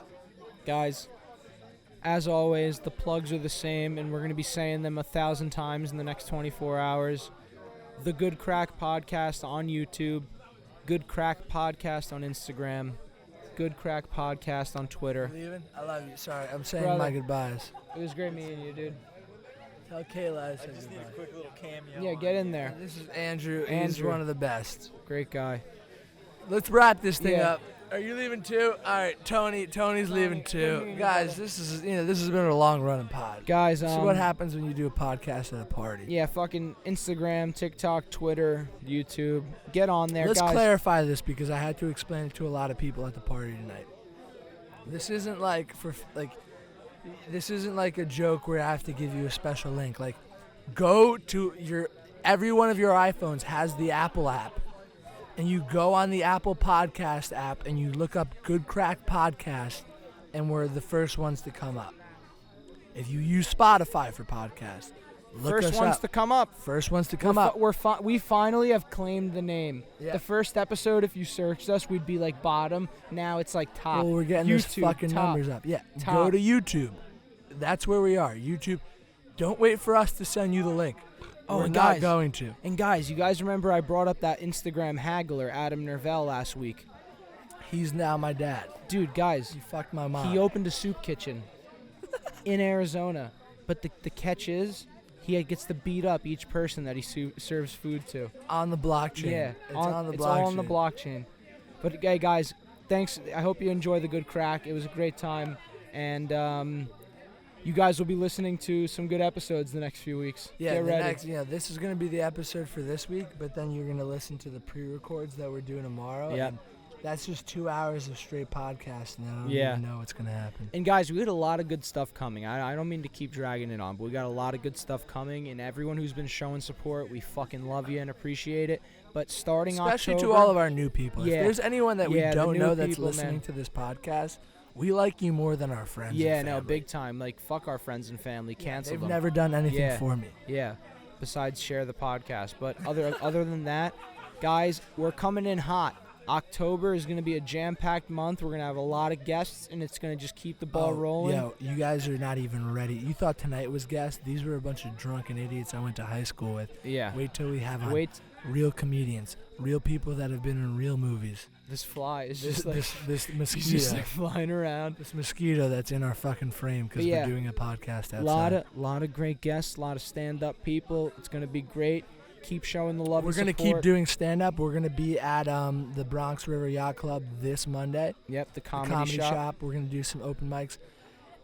Guys, as always, the plugs are the same, and we're going to be saying them 1,000 times in the next 24 hours. The Good Crack Podcast on YouTube. Good Crack Podcast on Instagram. Good Crack Podcast on Twitter. leaving? I love you. Sorry, I'm saying Brother. my goodbyes. It was great meeting you, dude. Tell Kayla I said goodbye. quick little cameo. Yeah, get in there. This is Andrew. He's Andrew. one of the best. Great guy. Let's wrap this thing Yeah. up. Are you leaving too? All right, Tony's leaving too. Guys, this is this has been a long running pod. Guys, This is what happens when you do a podcast at a party. Yeah, fucking Instagram, TikTok, Twitter, YouTube. Get on there, Let's guys. clarify this because I had to explain it to a lot of people at the party tonight. This isn't like this isn't like a joke where I have to give you a special link. Like, go to every one of your iPhones has the Apple app, and you go on the Apple Podcast app and you look up Good Crack Podcast, and we're the first ones to come up. If you use Spotify for podcasts, look First us ones up. to come up. First ones to come up. We finally have claimed the name. Yeah. The first episode, if you searched us, we'd be like bottom. Now it's like top. Well, we're getting those YouTube, fucking top. numbers up. Yeah, Top. go to YouTube. That's where we are. YouTube. Don't wait for us to send you the link. Oh, we're and not guys. going to. And guys, you guys remember I brought up that Instagram haggler, Adam Nervell, last week. He's now my dad. Dude, guys, He fucked my mom. he opened a soup kitchen in Arizona. But the catch is, he gets to beat up each person that he serves food to. On the blockchain. Yeah, it's on the blockchain. It's all on the blockchain. But hey, guys, thanks. I hope you enjoy the good crack. It was a great time, and you guys will be listening to some good episodes the next few weeks. Yeah, Get ready. This is gonna be the episode for this week, but then you're gonna listen to the pre-records that we're doing tomorrow. Yeah. And that's just 2 hours of straight podcast, and I don't Yeah. even know what's gonna happen. And guys, we got a lot of good stuff coming. I don't mean to keep dragging it on, but we got a lot of good stuff coming. And everyone who's been showing support, we fucking love you and appreciate it. But starting Especially October, to all of our new people. Yeah. If there's anyone that we Yeah, the don't new know that's people, listening man. to this podcast, we like you more than our friends. Yeah, and no, family. big time. Like, fuck our friends and family. Cancel They've them. never done anything Yeah. for me. Yeah, besides share the podcast. But other than that, guys, we're coming in hot. October is going to be a jam-packed month. We're going to have a lot of guests, and it's going to just keep the ball rolling. Yo, you guys are not even ready. You thought tonight was guests. These were a bunch of drunken idiots I went to high school with. Yeah. Wait till we have on Wait. real comedians, real people that have been in real movies. This fly is This just like this he's mosquito. just like flying around. This mosquito that's in our fucking frame because But yeah, we're doing a podcast outside. Lot of great guests, a lot of stand-up people. It's going to be great. Keep showing the love. We're and gonna support. keep doing stand-up. We're gonna be at the Bronx River Yacht Club this Monday. Yep, the The comedy shop. We're gonna do some open mics,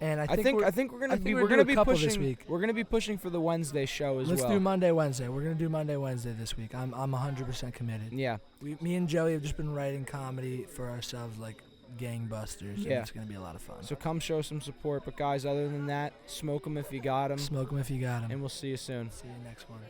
and I I think we're gonna be we're gonna be pushing this week. We're gonna be pushing for the Wednesday show as Let's well. do Monday, Wednesday. We're gonna do Monday, Wednesday this week. I'm 100% committed. Yeah. Me and Joey have just been writing comedy for ourselves like gangbusters. And Yeah. it's gonna be a lot of fun. So come show some support. But guys, other than that, smoke them if you got them. Smoke them if you got them. And we'll see you soon. See you next one.